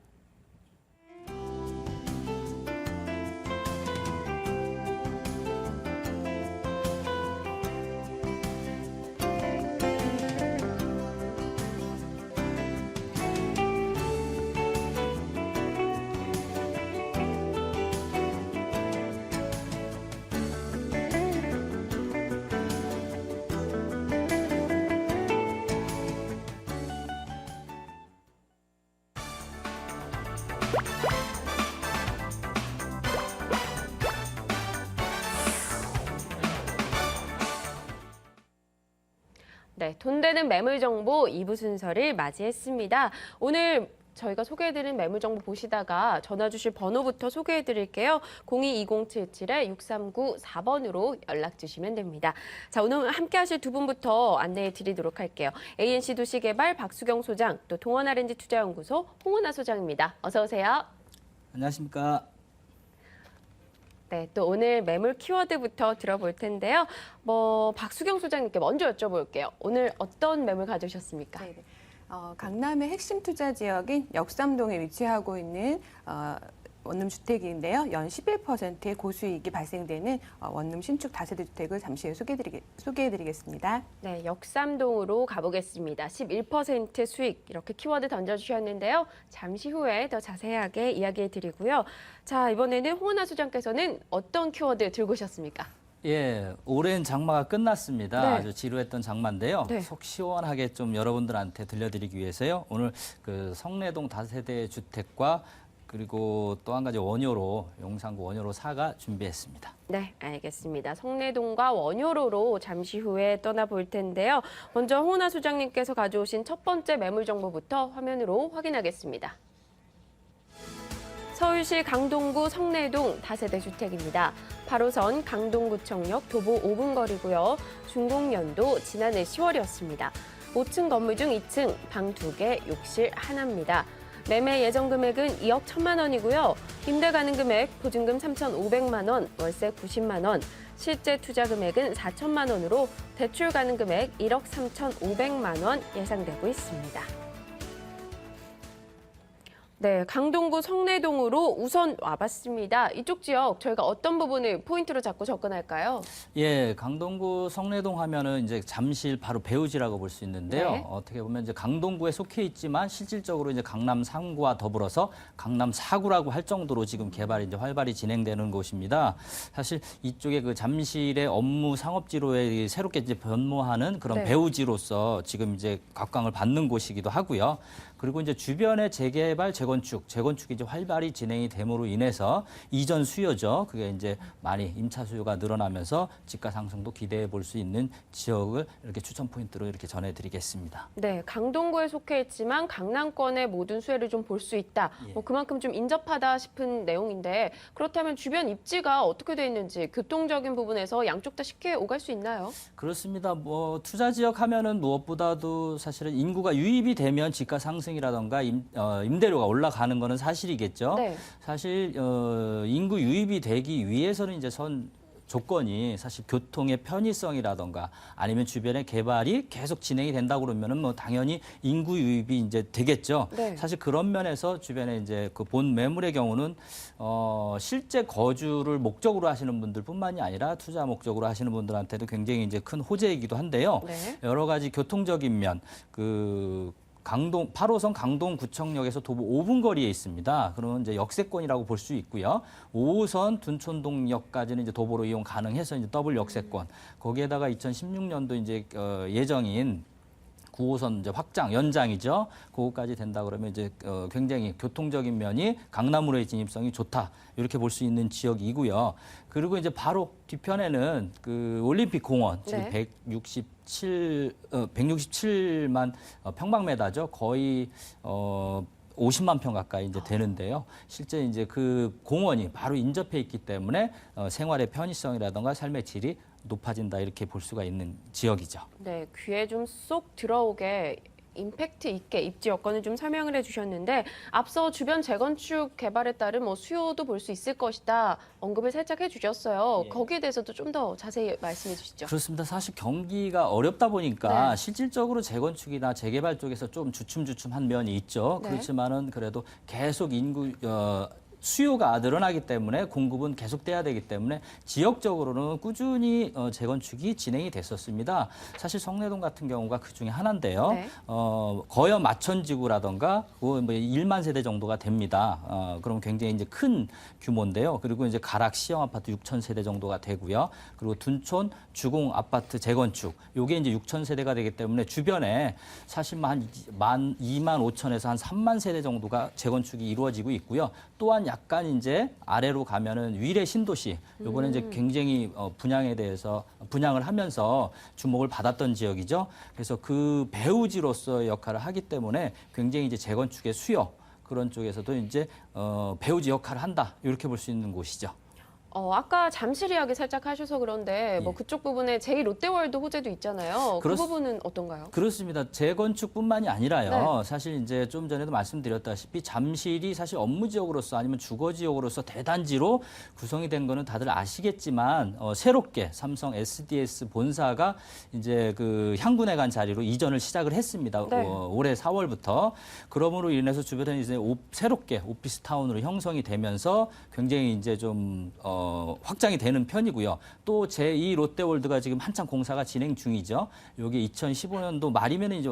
네, 돈 되는 매물 정보 2부 순서를 맞이했습니다. 오늘 저희가 소개해드린 매물 정보 보시다가 전화 주실 번호부터 소개해드릴게요. 022077-6394번으로 연락 주시면 됩니다. 자, 오늘 함께 하실 두 분부터 안내해 드리도록 할게요. ANC 도시개발 박수경 소장, 또 동원 R&D 투자연구소 홍은아 소장입니다. 어서 오세요. 안녕하십니까. 네, 또 오늘 매물 키워드부터 들어볼 텐데요. 박수경 소장님께 먼저 여쭤볼게요. 오늘 어떤 매물 가져오셨습니까? 네, 강남의 핵심 투자 지역인 역삼동에 위치하고 있는 원룸 주택인데요. 연 11%의 고수익이 발생되는 원룸 신축 다세대 주택을 잠시 후에 소개해드리겠습니다. 네, 역삼동으로 가보겠습니다. 11% 수익 이렇게 키워드 던져주셨는데요. 잠시 후에 더 자세하게 이야기해드리고요. 자, 이번에는 홍은아 소장께서는 어떤 키워드 들고 오셨습니까? 예, 오랜 장마가 끝났습니다. 네. 아주 지루했던 장마인데요. 네. 속 시원하게 좀 여러분들한테 들려드리기 위해서요. 오늘 그 성내동 다세대 주택과 그리고 또 한 가지 원효로, 용산구 원효로 4가 준비했습니다. 네, 알겠습니다. 성내동과 원효로로 잠시 후에 떠나볼 텐데요. 먼저 홍은아 소장님께서 가져오신 첫 번째 매물 정보부터 화면으로 확인하겠습니다. 서울시 강동구 성내동 다세대 주택입니다. 8호선 강동구청역 도보 5분 거리고요. 준공연도 지난해 10월이었습니다. 5층 건물 중 2층, 방 2개, 욕실 하나입니다. 매매 예정 금액은 2억 1천만 원이고요. 임대 가능 금액 보증금 3,500만 원, 월세 90만 원, 실제 투자 금액은 4천만 원으로 대출 가능 금액 1억 3,500만 원 예상되고 있습니다. 네, 강동구 성내동으로 우선 와봤습니다. 이쪽 지역 저희가 어떤 부분을 포인트로 잡고 접근할까요? 예, 강동구 성내동 하면은 이제 잠실 바로 배우지라고 볼 수 있는데요. 네. 어떻게 보면 이제 강동구에 속해 있지만 실질적으로 이제 강남 3구와 더불어서 강남 4구라고 할 정도로 지금 개발이 이제 활발히 진행되는 곳입니다. 사실 이쪽에 그 잠실의 업무 상업지로에 새롭게 이제 변모하는 그런 네. 배우지로서 지금 이제 각광을 받는 곳이기도 하고요. 그리고 이제 주변의 재개발, 재건축이 이제 활발히 진행이 됨으로 인해서 이전 수요죠. 그게 이제 많이 임차 수요가 늘어나면서 지가 상승도 기대해 볼 수 있는 지역을 이렇게 추천 포인트로 이렇게 전해드리겠습니다. 네, 강동구에 속해 있지만 강남권의 모든 수혜를 좀 볼 수 있다. 예. 뭐 그만큼 좀 인접하다 싶은 내용인데 그렇다면 주변 입지가 어떻게 돼 있는지 교통적인 부분에서 양쪽 다 쉽게 오갈 수 있나요? 그렇습니다. 뭐 투자 지역 하면은 무엇보다도 사실은 인구가 유입이 되면 지가 상승이라던가 임대료가 올라가는 거는 사실이겠죠. 네. 사실 인구 유입이 되기 위해서는 이제 조건이 사실 교통의 편의성이라던가 아니면 주변의 개발이 계속 진행이 된다고 그러면은 뭐 당연히 인구 유입이 이제 되겠죠. 네. 사실 그런 면에서 주변에 이제 그 본 매물의 경우는 실제 거주를 목적으로 하시는 분들뿐만이 아니라 투자 목적으로 하시는 분들한테도 굉장히 이제 큰 호재이기도 한데요. 네. 여러 가지 교통적인 면, 8호선 강동구청역에서 도보 5분 거리에 있습니다. 그러면 이제 역세권이라고 볼 수 있고요. 5호선 둔촌동역까지는 이제 도보로 이용 가능해서 이제 더블 역세권. 거기에다가 2016년도 이제 예정인 9호선 이제 확장, 연장이죠. 그거까지 된다 그러면 이제 굉장히 교통적인 면이 강남으로의 진입성이 좋다. 이렇게 볼 수 있는 지역이고요. 그리고 이제 바로 뒤편에는 그 올림픽 공원 지금 네. 167만 평방미터죠. 거의 50만 평 가까이 이제 되는데요. 실제 이제 그 공원이 바로 인접해 있기 때문에 생활의 편의성이라든가 삶의 질이 높아진다 이렇게 볼 수가 있는 지역이죠. 네, 귀에 좀 쏙 들어오게 임팩트 있게 입지 여건을 좀 설명을 해주셨는데 앞서 주변 재건축 개발에 따른 뭐 수요도 볼 수 있을 것이다 언급을 살짝 해주셨어요. 예. 거기에 대해서도 좀 더 자세히 말씀해 주시죠. 그렇습니다. 사실 경기가 어렵다 보니까 네. 실질적으로 재건축이나 재개발 쪽에서 좀 주춤주춤한 면이 있죠. 네. 그렇지만은 그래도 계속 수요가 늘어나기 때문에 공급은 계속돼야 되기 때문에 지역적으로는 꾸준히 재건축이 진행이 됐었습니다. 사실 성내동 같은 경우가 그 중에 하나인데요. 네. 거여 마천지구라던가 뭐 1만 세대 정도가 됩니다. 그럼 굉장히 이제 큰 규모인데요. 그리고 이제 가락 시형 아파트 6천 세대 정도가 되고요. 그리고 둔촌 주공 아파트 재건축 요게 이제 6천 세대가 되기 때문에 주변에 사실 한 2만 5천에서 한 3만 세대 정도가 재건축이 이루어지고 있고요. 또한 약간 이제 아래로 가면은 위례 신도시 요번에 이제 굉장히 분양을 하면서 주목을 받았던 지역이죠. 그래서 그 배우지로서의 역할을 하기 때문에 굉장히 이제 재건축의 수요 그런 쪽에서도 이제 배우지 역할을 한다 이렇게 볼 수 있는 곳이죠. 아까 잠실 이야기 살짝 하셔서 그런데 뭐 예. 그쪽 부분에 제2롯데월드 호재도 있잖아요. 그 부분은 어떤가요? 그렇습니다. 재건축뿐만이 아니라요. 네. 사실 이제 좀 전에도 말씀드렸다시피 잠실이 사실 업무 지역으로서 아니면 주거 지역으로서 대단지로 구성이 된 거는 다들 아시겠지만 새롭게 삼성 SDS 본사가 이제 그 향군회관 자리로 이전을 시작을 했습니다. 네. 올해 4월부터 그러므로 인해서 주변에 이제 새롭게 오피스 타운으로 형성이 되면서 굉장히 이제 좀 확장이 되는 편이고요. 또 제2 롯데월드가 지금 한창 공사가 진행 중이죠. 여기 2015년도 말이면 이제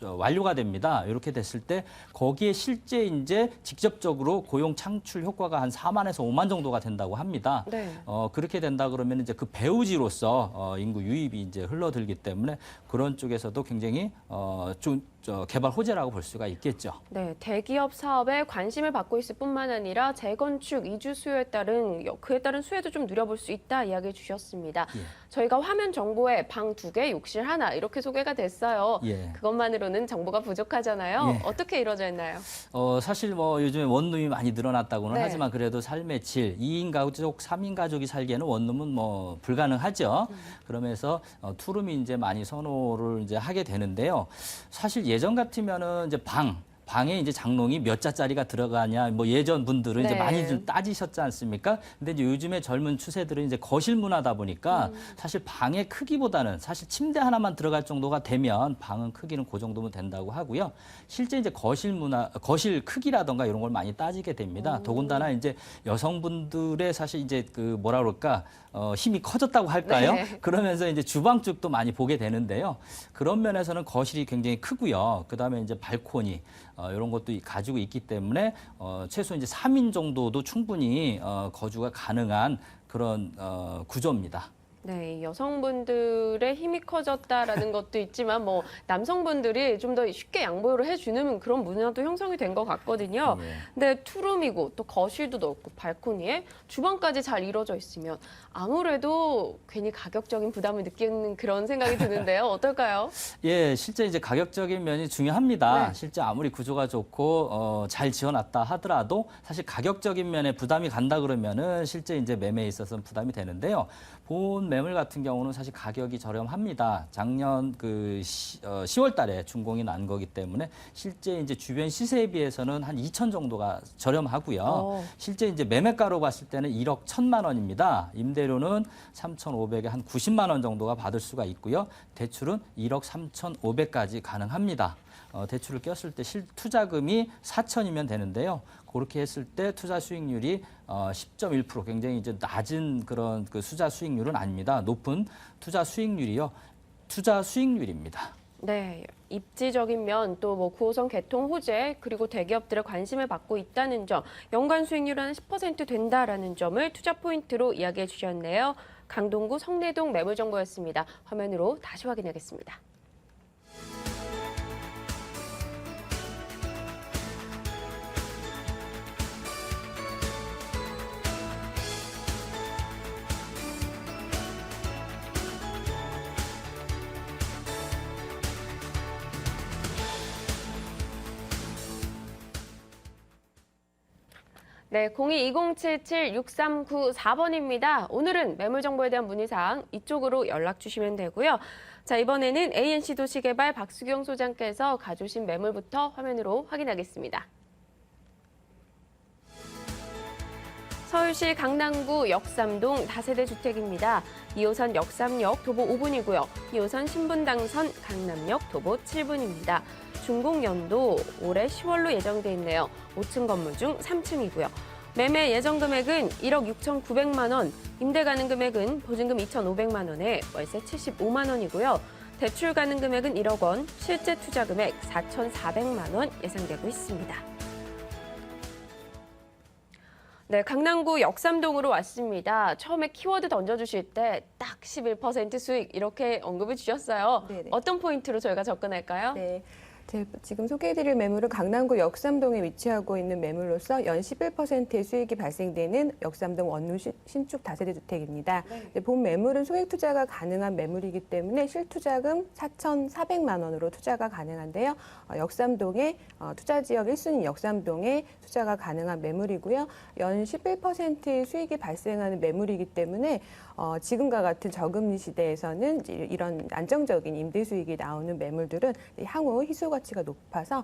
완료가 됩니다. 이렇게 됐을 때 거기에 실제 이제 직접적으로 고용 창출 효과가 한 4만에서 5만 정도가 된다고 합니다. 네. 그렇게 된다 그러면 이제 그 배후지로서 인구 유입이 이제 흘러들기 때문에 그런 쪽에서도 굉장히 좀 개발 호재라고 볼 수가 있겠죠. 네, 대기업 사업에 관심을 받고 있을 뿐만 아니라 재건축, 이주 수요에 따른 그에 따른 수혜도 좀 누려볼 수 있다 이야기 주셨습니다. 예. 저희가 화면 정보에 방 2개, 욕실 하나 이렇게 소개가 됐어요. 예. 그것만으로는 정보가 부족하잖아요. 예. 어떻게 이루어져 있나요? 사실 뭐 요즘에 원룸이 많이 늘어났다고는 네. 하지만 그래도 삶의 질, 2인 가족, 3인 가족이 살기에는 원룸은 뭐 불가능하죠. 그러면서 투룸이 이제 많이 선호를 이제 하게 되는데요. 사실 예전 같으면은 이제 방에 이제 장롱이 몇 자짜리가 들어가냐, 뭐 예전 분들은 이제 네. 많이 좀 따지셨지 않습니까? 근데 이제 요즘에 젊은 추세들은 이제 거실 문화다 보니까 사실 방의 크기보다는 사실 침대 하나만 들어갈 정도가 되면 방은 크기는 그 정도면 된다고 하고요. 실제 이제 거실 크기라던가 이런 걸 많이 따지게 됩니다. 더군다나 이제 여성분들의 사실 이제 그 뭐라 그럴까, 힘이 커졌다고 할까요? 네. 그러면서 이제 주방 쪽도 많이 보게 되는데요. 그런 면에서는 거실이 굉장히 크고요. 그다음에 이제 발코니 이런 것도 가지고 있기 때문에 최소 이제 3인 정도도 충분히 거주가 가능한 그런 구조입니다. 네, 여성분들의 힘이 커졌다라는 것도 있지만 뭐 남성분들이 좀 더 쉽게 양보를 해주는 그런 문화도 형성이 된 것 같거든요. 예. 근데 투룸이고 또 거실도 넓고 발코니에 주방까지 잘 이루어져 있으면 아무래도 괜히 가격적인 부담을 느끼는 그런 생각이 드는데요. 어떨까요? 예, 실제 이제 가격적인 면이 중요합니다. 네. 실제 아무리 구조가 좋고 잘 지어놨다 하더라도 사실 가격적인 면에 부담이 간다 그러면은 실제 이제 매매에 있어서는 부담이 되는데요. 본 매물 같은 경우는 사실 가격이 저렴합니다. 작년 그 10월 달에 준공이 난 거기 때문에 실제 이제 주변 시세에 비해서는 한 2천 정도가 저렴하고요. 실제 이제 매매가로 봤을 때는 1억 1천만 원입니다. 임대료는 3,500에 한 90만 원 정도가 받을 수가 있고요. 대출은 1억 3,500까지 가능합니다. 대출을 꼈을 때 실투자금이 4천이면 되는데요. 그렇게 했을 때 투자 수익률이 10.1% 굉장히 이제 낮은 그런 그 투자 수익률은 아닙니다. 높은 투자 수익률이요. 투자 수익률입니다. 네, 입지적인 면, 또 뭐 9호선 개통 호재, 그리고 대기업들의 관심을 받고 있다는 점, 연간 수익률은 한 10% 된다라는 점을 투자 포인트로 이야기해 주셨네요. 강동구 성내동 매물 정보였습니다. 화면으로 다시 확인하겠습니다. 네, 02-2077-6394번입니다. 오늘은 매물 정보에 대한 문의사항 이쪽으로 연락 주시면 되고요. 자, 이번에는 ANC 도시개발 박수경 소장께서 가져오신 매물부터 화면으로 확인하겠습니다. 서울시 강남구 역삼동 다세대 주택입니다. 2호선 역삼역 도보 5분이고요. 2호선 신분당선 강남역 도보 7분입니다. 준공연도 올해 10월로 예정돼 있네요. 5층 건물 중 3층이고요. 매매 예정 금액은 1억 6,900만 원, 임대 가능 금액은 보증금 2,500만 원에 월세 75만 원이고요. 대출 가능 금액은 1억 원, 실제 투자 금액 4,400만 원 예상되고 있습니다. 네, 강남구 역삼동으로 왔습니다. 처음에 키워드 던져주실 때 딱 11% 수익 이렇게 언급을 주셨어요. 네네. 어떤 포인트로 저희가 접근할까요? 네. 지금 소개해드릴 매물은 강남구 역삼동에 위치하고 있는 매물로서 연 11%의 수익이 발생되는 역삼동 원룸 신축 다세대 주택입니다. 네. 본 매물은 소액 투자가 가능한 매물이기 때문에 실투자금 4,400만 원으로 투자가 가능한데요. 역삼동의 투자 지역 1순위 역삼동에 투자가 가능한 매물이고요. 연 11%의 수익이 발생하는 매물이기 때문에 지금과 같은 저금리 시대에서는 이런 안정적인 임대 수익이 나오는 매물들은 향후 희소 가치가 높아서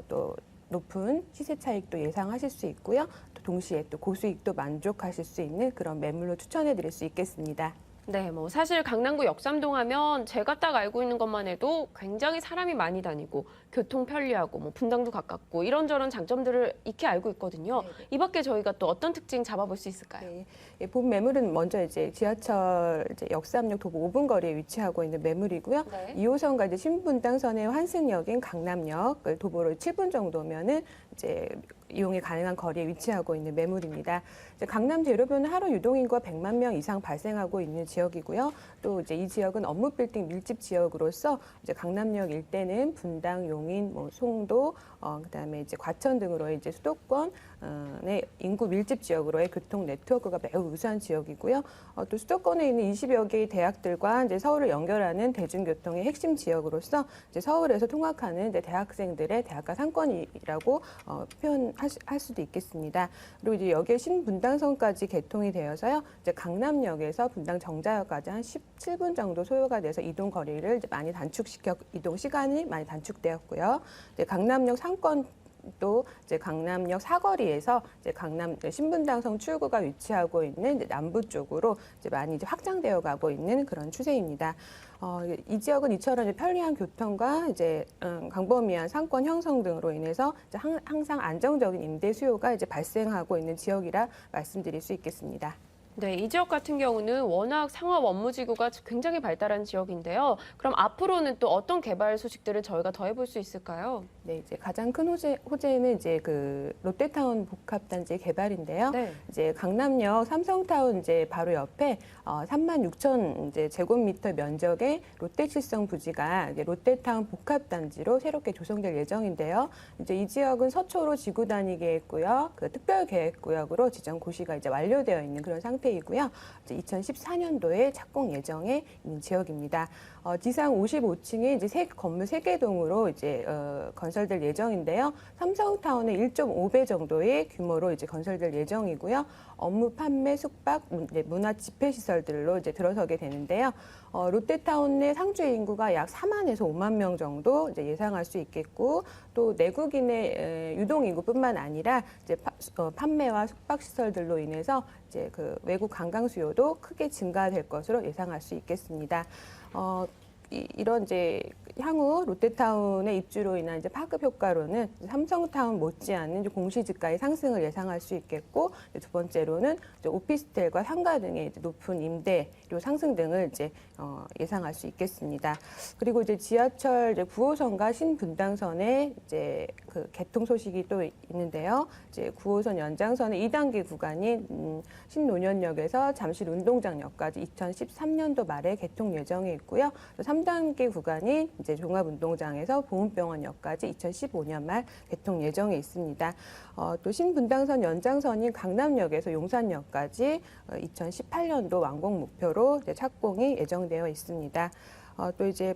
또 높은 시세 차익도 예상하실 수 있고요. 또 동시에 또 고수익도 만족하실 수 있는 그런 매물로 추천해 드릴 수 있겠습니다. 네, 뭐 사실 강남구 역삼동 하면 제가 딱 알고 있는 것만 해도 굉장히 사람이 많이 다니고 교통 편리하고 뭐 분당도 가깝고 이런저런 장점들을 익히 알고 있거든요. 이 밖에 저희가 또 어떤 특징 잡아볼 수 있을까요? 네. 예, 본 매물은 먼저 이제 지하철 이제 역삼역 도보 5분 거리에 위치하고 있는 매물이고요. 네. 2호선과 이제 신분당선의 환승역인 강남역을 도보로 7분 정도면은 이제 이용이 가능한 거리에 위치하고 있는 매물입니다. 이제 강남 대로변은 하루 유동인구가 100만 명 이상 발생하고 있는 지역이고요. 또 이제 이 지역은 업무 빌딩 밀집 지역으로서 이제 강남역 일대는 분당, 용인, 뭐 송도, 그다음에 이제 과천 등으로의 이제 수도권의 인구 밀집 지역으로의 교통 네트워크가 매우 우수한 지역이고요. 또 수도권에 있는 20여 개의 대학들과 이제 서울을 연결하는 대중교통의 핵심 지역으로서 이제 서울에서 통학하는 이제 대학생들의 대학가 상권이라고 표현할 수도 있겠습니다. 그리고 이제 여기에 신분당선까지 개통이 되어서요. 이제 강남역에서 분당 정자역까지 한 17분 정도 소요가 돼서 이동 거리를 이제 많이 이동 시간이 많이 단축되었고요. 이제 강남역 상권 또 이제 강남역 사거리에서 이제 강남 신분당선 출구가 위치하고 있는 이제 남부 쪽으로 이제 많이 이제 확장되어 가고 있는 그런 추세입니다. 이 지역은 이처럼 이제 편리한 교통과 이제 광범위한 상권 형성 등으로 인해서 이제 항상 안정적인 임대 수요가 이제 발생하고 있는 지역이라 말씀드릴 수 있겠습니다. 네, 이 지역 같은 경우는 워낙 상업 업무지구가 굉장히 발달한 지역인데요. 그럼 앞으로는 또 어떤 개발 소식들을 저희가 더 해볼 수 있을까요? 네, 이제 가장 큰 호재는 이제 그 롯데타운 복합단지 개발인데요. 네. 이제 강남역 삼성타운 이제 바로 옆에 36,000 이제 제곱미터 면적의 롯데칠성 부지가 이제 롯데타운 복합단지로 새롭게 조성될 예정인데요. 이제 이 지역은 서초로 지구단위계획구역, 그 특별계획구역으로 지정 고시가 이제 완료되어 있는 그런 상태이고요. 이제 2014년도에 착공 예정에 있는 지역입니다. 지상 55층에 이제 건물 3개 동으로 이제 건설될 예정인데요. 삼성타운의 1.5배 정도의 규모로 이제 건설될 예정이고요. 업무 판매, 숙박, 문화 집회 시설들로 이제 들어서게 되는데요. 롯데타운 내 상주 인구가 약 4만에서 5만 명 정도 이제 예상할 수 있겠고, 또 내국인의 유동 인구뿐만 아니라 이제 판매와 숙박 시설들로 인해서 이제 그 외국 관광 수요도 크게 증가될 것으로 예상할 수 있겠습니다. 이런 이제 향후 롯데타운의 입주로 인한 이제 파급 효과로는 삼성타운 못지않은 공시지가의 상승을 예상할 수 있겠고, 두 번째로는 이제 오피스텔과 상가 등의 이제 높은 임대료 상승 등을 이제 예상할 수 있겠습니다. 그리고 이제 지하철 이제 9호선과 신분당선의 이제 그 개통 소식이 또 있는데요. 이제 9호선 연장선의 2단계 구간인 신논현역에서 잠실 운동장역까지 2013년도 말에 개통 예정에 있고요. 또 3단계 구간인 이제 종합운동장에서 보훈병원역까지 2015년 말 개통 예정에 있습니다. 또 신분당선 연장선인 강남역에서 용산역까지 2018년도 완공 목표로 이제 착공이 예정되어 있습니다. 또 이제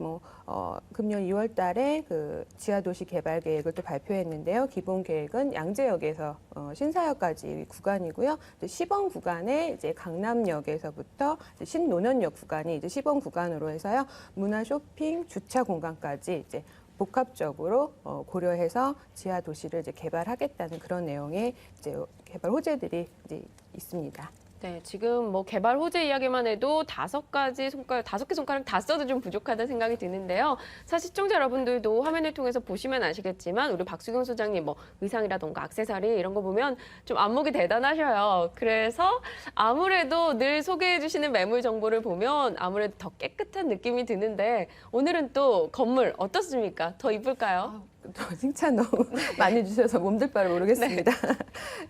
금년 2월 달에 그 지하도시 개발 계획을 또 발표했는데요. 기본 계획은 양재역에서 신사역까지 구간이고요. 시범 구간에 이제 강남역에서부터 이제 신논현역 구간이 이제 시범 구간으로 해서요. 문화 쇼핑, 주차 공간까지 이제 복합적으로 고려해서 지하 도시를 이제 개발하겠다는 그런 내용의 이제 개발 호재들이 이제 있습니다. 네, 지금 뭐 개발 호재 이야기만 해도 5개 손가락 다 써도 좀 부족하다는 생각이 드는데요. 사실 시청자 여러분들도 화면을 통해서 보시면 아시겠지만 우리 박수경 소장님 뭐 의상이라던가 액세서리 이런 거 보면 좀 안목이 대단하셔요. 그래서 아무래도 늘 소개해 주시는 매물 정보를 보면 아무래도 더 깨끗한 느낌이 드는데 오늘은 또 건물 어떻습니까? 더 이쁠까요? 또 칭찬 너무 많이 해주셔서 몸둘 바를 모르겠습니다.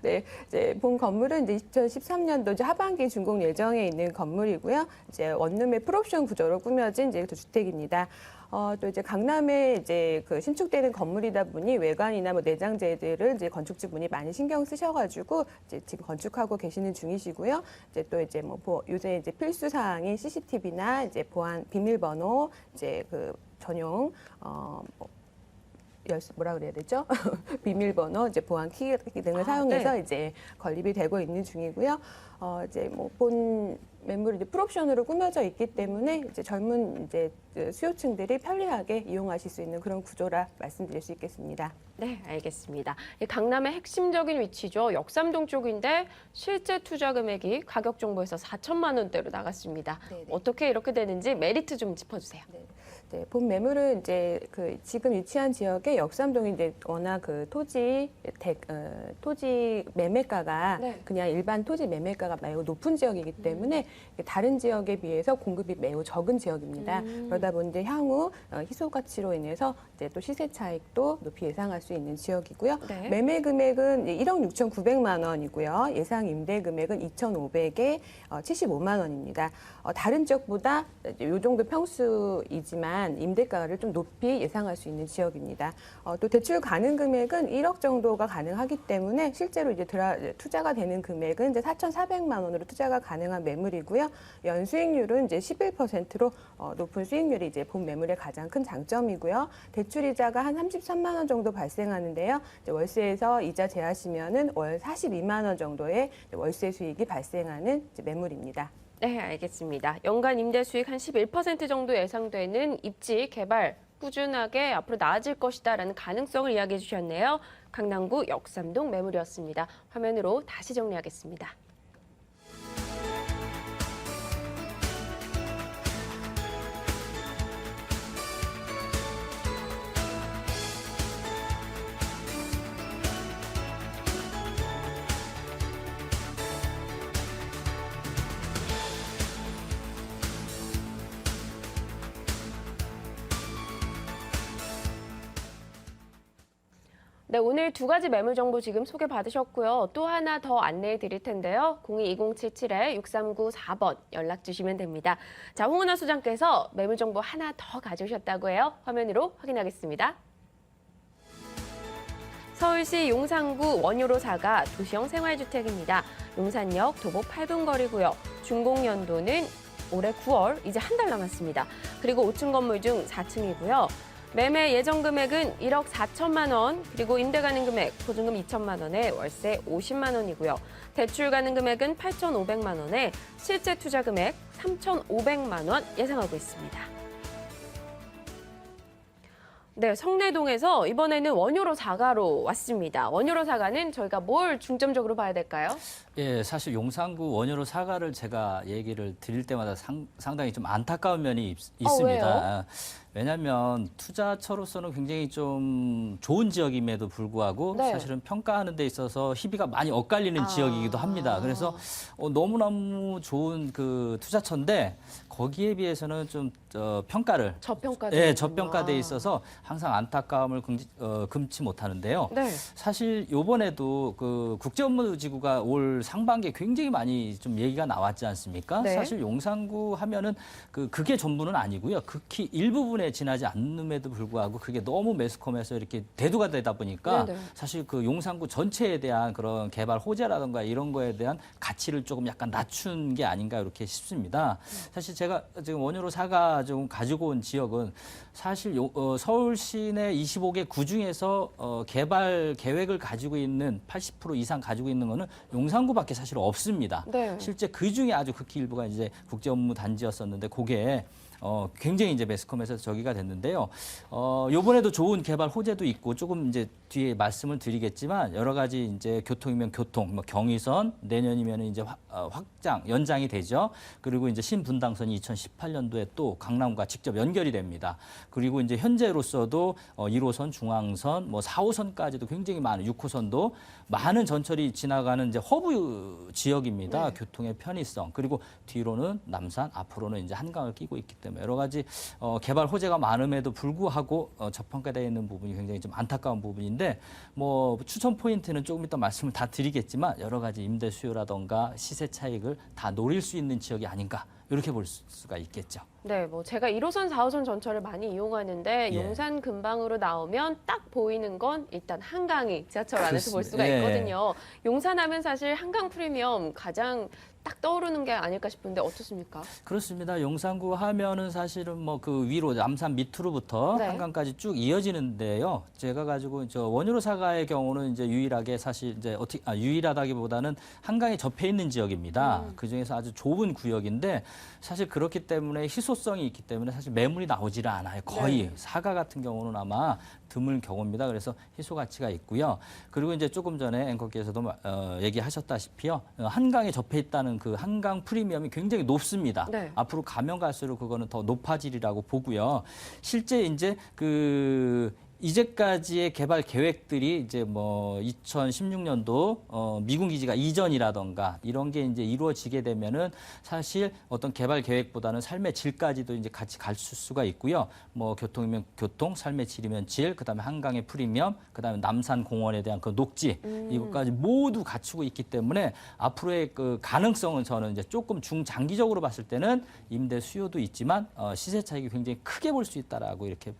네, 이제 본 건물은 이제 2013년도 이제 하반기 준공 예정에 있는 건물이고요. 이제 원룸의 풀옵션 구조로 꾸며진 이제 주택입니다. 또 이제 강남에 이제 그 신축되는 건물이다 보니 외관이나 뭐 내장재들을 이제 건축주분이 많이 신경 쓰셔가지고 이제 지금 건축하고 계시는 중이시고요. 이제 또 이제 요새 이제 필수 사항인 CCTV나 이제 보안 비밀번호 이제 그 전용 뭐라 그래야 되죠? 비밀번호, 이제 보안 키 등을 사용해서 네. 이제 건립이 되고 있는 중이고요. 이제 뭐 본 매물이 이제 풀옵션으로 꾸며져 있기 때문에 이제 젊은 이제 그 수요층들이 편리하게 이용하실 수 있는 그런 구조라 말씀드릴 수 있겠습니다. 네, 알겠습니다. 이 강남의 핵심적인 위치죠. 역삼동 쪽인데 실제 투자 금액이 가격 정보에서 4천만 원대로 나갔습니다. 네네. 어떻게 이렇게 되는지 메리트 좀 짚어주세요. 네, 본 매물은 이제 그 지금 위치한 지역의 역삼동이 이제 워낙 그 토지 매매가가 네. 그냥 일반 토지 매매가가 매우 높은 지역이기 때문에 다른 지역에 비해서 공급이 매우 적은 지역입니다. 그러다 보니 향후 희소 가치로 인해서 이제 또 시세 차익도 높이 예상할 수 있는 지역이고요. 네. 매매 금액은 1억 6,900만 원이고요. 예상 임대 금액은 2,500에 75만 원입니다. 다른 지역보다 이 정도 평수이지만 임대가를 좀 높이 예상할 수 있는 지역입니다. 또 대출 가능 금액은 1억 정도가 가능하기 때문에 실제로 이제 투자가 되는 금액은 이제 4,400만 원으로 투자가 가능한 매물이고요. 연수익률은 이제 11%로 높은 수익률이 이제 본 매물의 가장 큰 장점이고요. 대출 이자가 한 33만 원 정도 발생하는데요. 이제 월세에서 이자 제하시면은 월 42만 원 정도의 월세 수익이 발생하는 이제 매물입니다. 네, 알겠습니다. 연간 임대 수익 한 11% 정도 예상되는 입지 개발 꾸준하게 앞으로 나아질 것이다라는 가능성을 이야기해 주셨네요. 강남구 역삼동 매물이었습니다. 화면으로 다시 정리하겠습니다. 네, 오늘 두 가지 매물 정보 지금 소개받으셨고요. 또 하나 더 안내해 드릴 텐데요. 02-2077-6394번 연락 주시면 됩니다. 자, 홍은아 소장께서 매물 정보 하나 더 가져오셨다고 해요. 화면으로 확인하겠습니다. 서울시 용산구 원효로 4가 도시형 생활주택입니다. 용산역 도보 8분 거리고요. 준공연도는 올해 9월, 이제 한 달 남았습니다. 그리고 5층 건물 중 4층이고요. 매매 예정 금액은 1억 4천만 원, 그리고 임대 가능 금액 보증금 2천만 원에 월세 50만 원이고요. 대출 가능 금액은 8,500만 원에 실제 투자 금액 3,500만 원 예상하고 있습니다. 네, 성내동에서 이번에는 원효로 4가로 왔습니다. 원효로 4가는 저희가 뭘 중점적으로 봐야 될까요? 예, 사실 용산구 원효로 4가를 제가 얘기를 드릴 때마다 상당히 좀 안타까운 면이 있습니다. 왜요? 왜냐하면 투자처로서는 굉장히 좀 좋은 지역임에도 불구하고 네. 사실은 평가하는 데 있어서 희비가 많이 엇갈리는 지역이기도 합니다. 그래서 너무너무 좋은 그 투자처인데 거기에 비해서는 좀 평가를 저평가돼 예, 있는구나. 저평가돼 있어서 항상 안타까움을 금치 못하는데요. 네. 사실 요번에도 그 국제업무지구가 올 상반기에 굉장히 많이 좀 얘기가 나왔지 않습니까? 네. 사실 용산구 하면은 그게 전부는 아니고요. 극히 일부분에 지나지 않음에도 불구하고 그게 너무 매스컴해서 이렇게 대두가 되다 보니까 네네. 사실 그 용산구 전체에 대한 그런 개발 호재라든가 이런 거에 대한 가치를 조금 약간 낮춘 게 아닌가 이렇게 싶습니다. 사실 제가 지금 원효로 4가 좀 가지고 온 지역은 사실 서울 시내 25개 구 중에서 개발 계획을 가지고 있는 80% 이상 가지고 있는 거는 용산구밖에 사실 없습니다. 네. 실제 그 중에 아주 극히 일부가 이제 국제업무 단지였었는데 그게 굉장히 이제 매스컴에서 저기가 됐는데요. 요번에도 좋은 개발 호재도 있고 조금 이제 뒤에 말씀을 드리겠지만 여러 가지 이제 교통이면 교통, 뭐 경의선 내년이면 이제 확장, 연장이 되죠. 그리고 이제 신분당선이 2018년도에 또 강남과 직접 연결이 됩니다. 그리고 이제 현재로서도 1호선, 중앙선, 뭐 4호선까지도 굉장히 많은 6호선도 많은 전철이 지나가는 이제 허브 지역입니다. 네. 교통의 편의성 그리고 뒤로는 남산, 앞으로는 이제 한강을 끼고 있기 때문에 여러 가지 개발 호재가 많음에도 불구하고 저평가되어 있는 부분이 굉장히 좀 안타까운 부분인데 뭐 추천 포인트는 조금 이따 말씀을 다 드리겠지만 여러 가지 임대 수요라던가 시세 차익을 다 노릴 수 있는 지역이 아닌가 이렇게 볼 수가 있겠죠. 네, 뭐 제가 1호선, 4호선 전철을 많이 이용하는데 예. 용산 근방으로 나오면 딱 보이는 건 일단 한강이 지하철 안에서 볼 그렇습니다. 수가 예. 있거든요. 용산하면 사실 한강 프리미엄 가장 딱 떠오르는 게 아닐까 싶은데 어떻습니까? 그렇습니다. 용산구 하면은 사실은 뭐 그 위로 남산 밑으로부터 네. 한강까지 쭉 이어지는데요. 제가 가지고 저 원유로 사가의 경우는 이제 유일하게 사실 이제 유일하다기보다는 한강에 접해 있는 지역입니다. 그 중에서 아주 좁은 구역인데 사실 그렇기 때문에 희소성이 있기 때문에 사실 매물이 나오지를 않아요. 거의 사가 같은 경우는 아마 드물 경우입니다. 그래서 희소 가치가 있고요. 그리고 이제 조금 전에 앵커께서도 얘기하셨다시피요. 한강에 접해 있다는 그 한강 프리미엄이 굉장히 높습니다. 네. 앞으로 가면 갈수록 그거는 더 높아지리라고 보고요. 실제 이제 그 이제까지의 개발 계획들이 이제 뭐 2016년도 미군 기지가 이전이라던가 이런 게 이제 이루어지게 되면은 사실 어떤 개발 계획보다는 삶의 질까지도 이제 같이 갈 수가 있고요. 뭐 교통이면 교통, 삶의 질이면 질, 그다음에 한강의 프리미엄, 그다음에 남산 공원에 대한 그 녹지 이것까지 모두 갖추고 있기 때문에 앞으로의 그 가능성은 저는 이제 조금 중장기적으로 봤을 때는 임대 수요도 있지만 시세 차익이 굉장히 크게 볼 수 있다라고 이렇게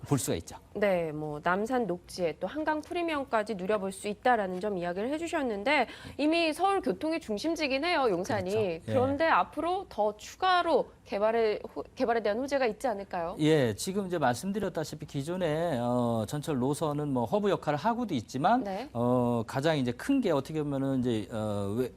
볼 수가 있죠. 네, 뭐 남산 녹지에 또 한강 프리미엄까지 누려볼 수 있다라는 점 이야기를 해주셨는데 이미 서울 교통의 중심지긴 해요, 용산이. 그렇죠. 예. 그런데 앞으로 더 추가로 개발에 대한 호재가 있지 않을까요? 예, 지금 이제 말씀드렸다시피 기존에 전철 노선은 뭐 허브 역할을 하고도 있지만 네. 가장 이제 큰 게 어떻게 보면은 이제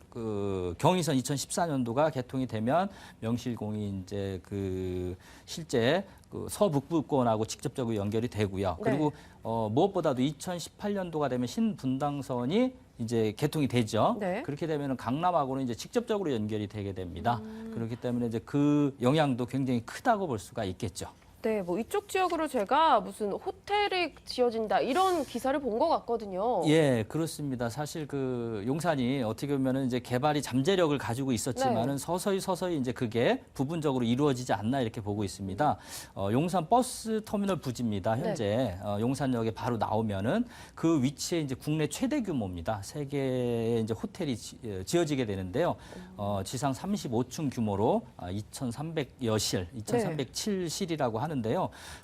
그 경의선 2014년도가 개통이 되면 명실공히 이제 그 실제 그 서북부권하고 직접적으로 연결이 되고요. 그리고 무엇보다도 2018년도가 되면 신분당선이 이제 개통이 되죠. 네. 그렇게 되면은 강남하고는 이제 직접적으로 연결이 되게 됩니다. 그렇기 때문에 이제 그 영향도 굉장히 크다고 볼 수가 있겠죠. 네, 뭐 이쪽 지역으로 제가 무슨 호텔이 지어진다 이런 기사를 본 것 같거든요. 예, 그렇습니다. 사실 그 용산이 어떻게 보면은 이제 개발이 잠재력을 가지고 있었지만은 서서히 이제 그게 부분적으로 이루어지지 않나 이렇게 보고 있습니다. 용산 버스 터미널 부지입니다. 현재 용산역에 바로 나오면은 그 위치에 이제 국내 최대 규모입니다. 세 개의 이제 호텔이 지어지게 되는데요. 지상 35층 규모로 2,300여실, 2,307실이라고 하는데요.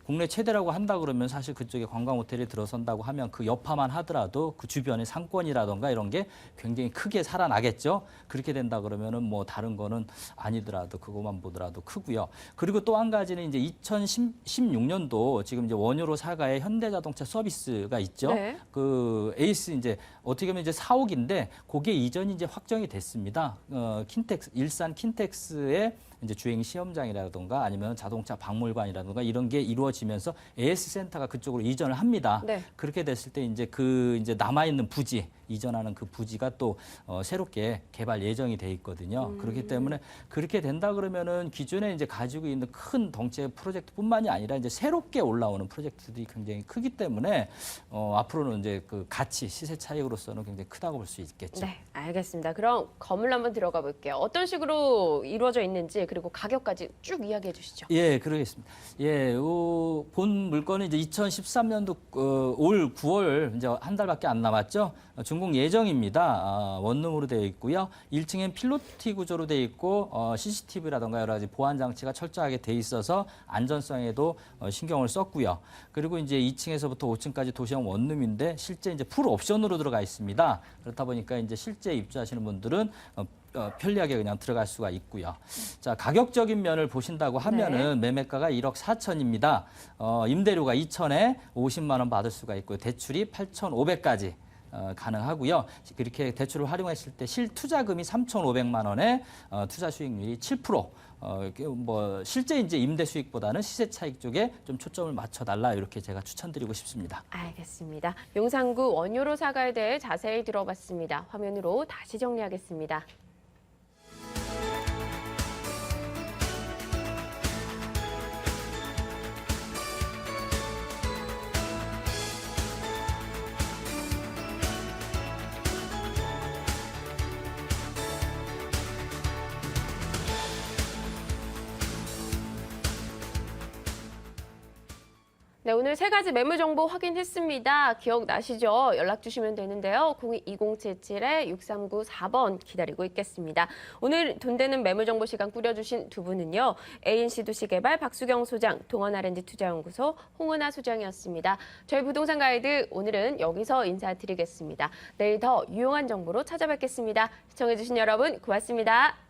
국내 최대라고 한다 그러면 사실 그쪽에 관광 호텔이 들어선다고 하면 그 여파만 하더라도 그 주변의 상권이라던가 이런 게 굉장히 크게 살아나겠죠. 그렇게 된다 그러면은 뭐 다른 거는 아니더라도 그것만 보더라도 크고요. 그리고 또 한 가지는 이제 2016년도 지금 이제 원유로 사가의 현대자동차 서비스가 있죠. 네. 그 에이스 이제 어떻게 보면 이제 사옥인데 그게 이전이 이제 확정이 됐습니다. 킨텍스 일산 킨텍스의 이제 주행 시험장이라든가 아니면 자동차 박물관이라든가 이런 게 이루어지면서 AS 센터가 그쪽으로 이전을 합니다. 네. 그렇게 됐을 때 이제 그 이제 남아 있는 부지 이전하는 그 부지가 또 새롭게 개발 예정이 돼 있거든요. 그렇기 때문에 그렇게 된다 그러면은 기존에 이제 가지고 있는 큰 덩치의 프로젝트뿐만이 아니라 이제 새롭게 올라오는 프로젝트들이 굉장히 크기 때문에 앞으로는 이제 그 가치 시세 차익으로서는 굉장히 크다고 볼 수 있겠죠. 네, 알겠습니다. 그럼 건물 한번 들어가 볼게요. 어떤 식으로 이루어져 있는지 그리고 가격까지 쭉 이야기해 주시죠. 예, 그러겠습니다. 예, 본 물건은 이제 2013년도 올 9월 이제 한 달밖에 안 남았죠. 준공 예정입니다. 원룸으로 되어 있고요. 1층엔 필로티 구조로 되어 있고 CCTV라든가 여러 가지 보안 장치가 철저하게 돼 있어서 안전성에도 신경을 썼고요. 그리고 이제 2층에서부터 5층까지 도시형 원룸인데 실제 이제 풀 옵션으로 들어가 있습니다. 그렇다 보니까 이제 실제 입주하시는 분들은 편리하게 그냥 들어갈 수가 있고요. 자, 가격적인 면을 보신다고 하면은 매매가가 1억 4천입니다. 임대료가 2천에 50만 원 받을 수가 있고요. 대출이 8,500까지 가능하고요. 그렇게 대출을 활용했을 때 실투자금이 3,500만 원에 투자 수익률이 7%. 뭐 실제 이제 임대 수익보다는 시세 차익 쪽에 좀 초점을 맞춰 달라 이렇게 제가 추천드리고 싶습니다. 알겠습니다. 용산구 원유로 사가에 대해 자세히 들어봤습니다. 화면으로 다시 정리하겠습니다. 네, 오늘 세 가지 매물 정보 확인했습니다. 기억나시죠? 연락 주시면 되는데요. 02-2077-6394번 기다리고 있겠습니다. 오늘 돈 되는 매물 정보 시간 꾸려주신 두 분은요. ANC 도시개발 박수경 소장, 동원 R&D 투자연구소 홍은아 소장이었습니다. 저희 부동산 가이드 오늘은 여기서 인사드리겠습니다. 내일 더 유용한 정보로 찾아뵙겠습니다. 시청해주신 여러분 고맙습니다.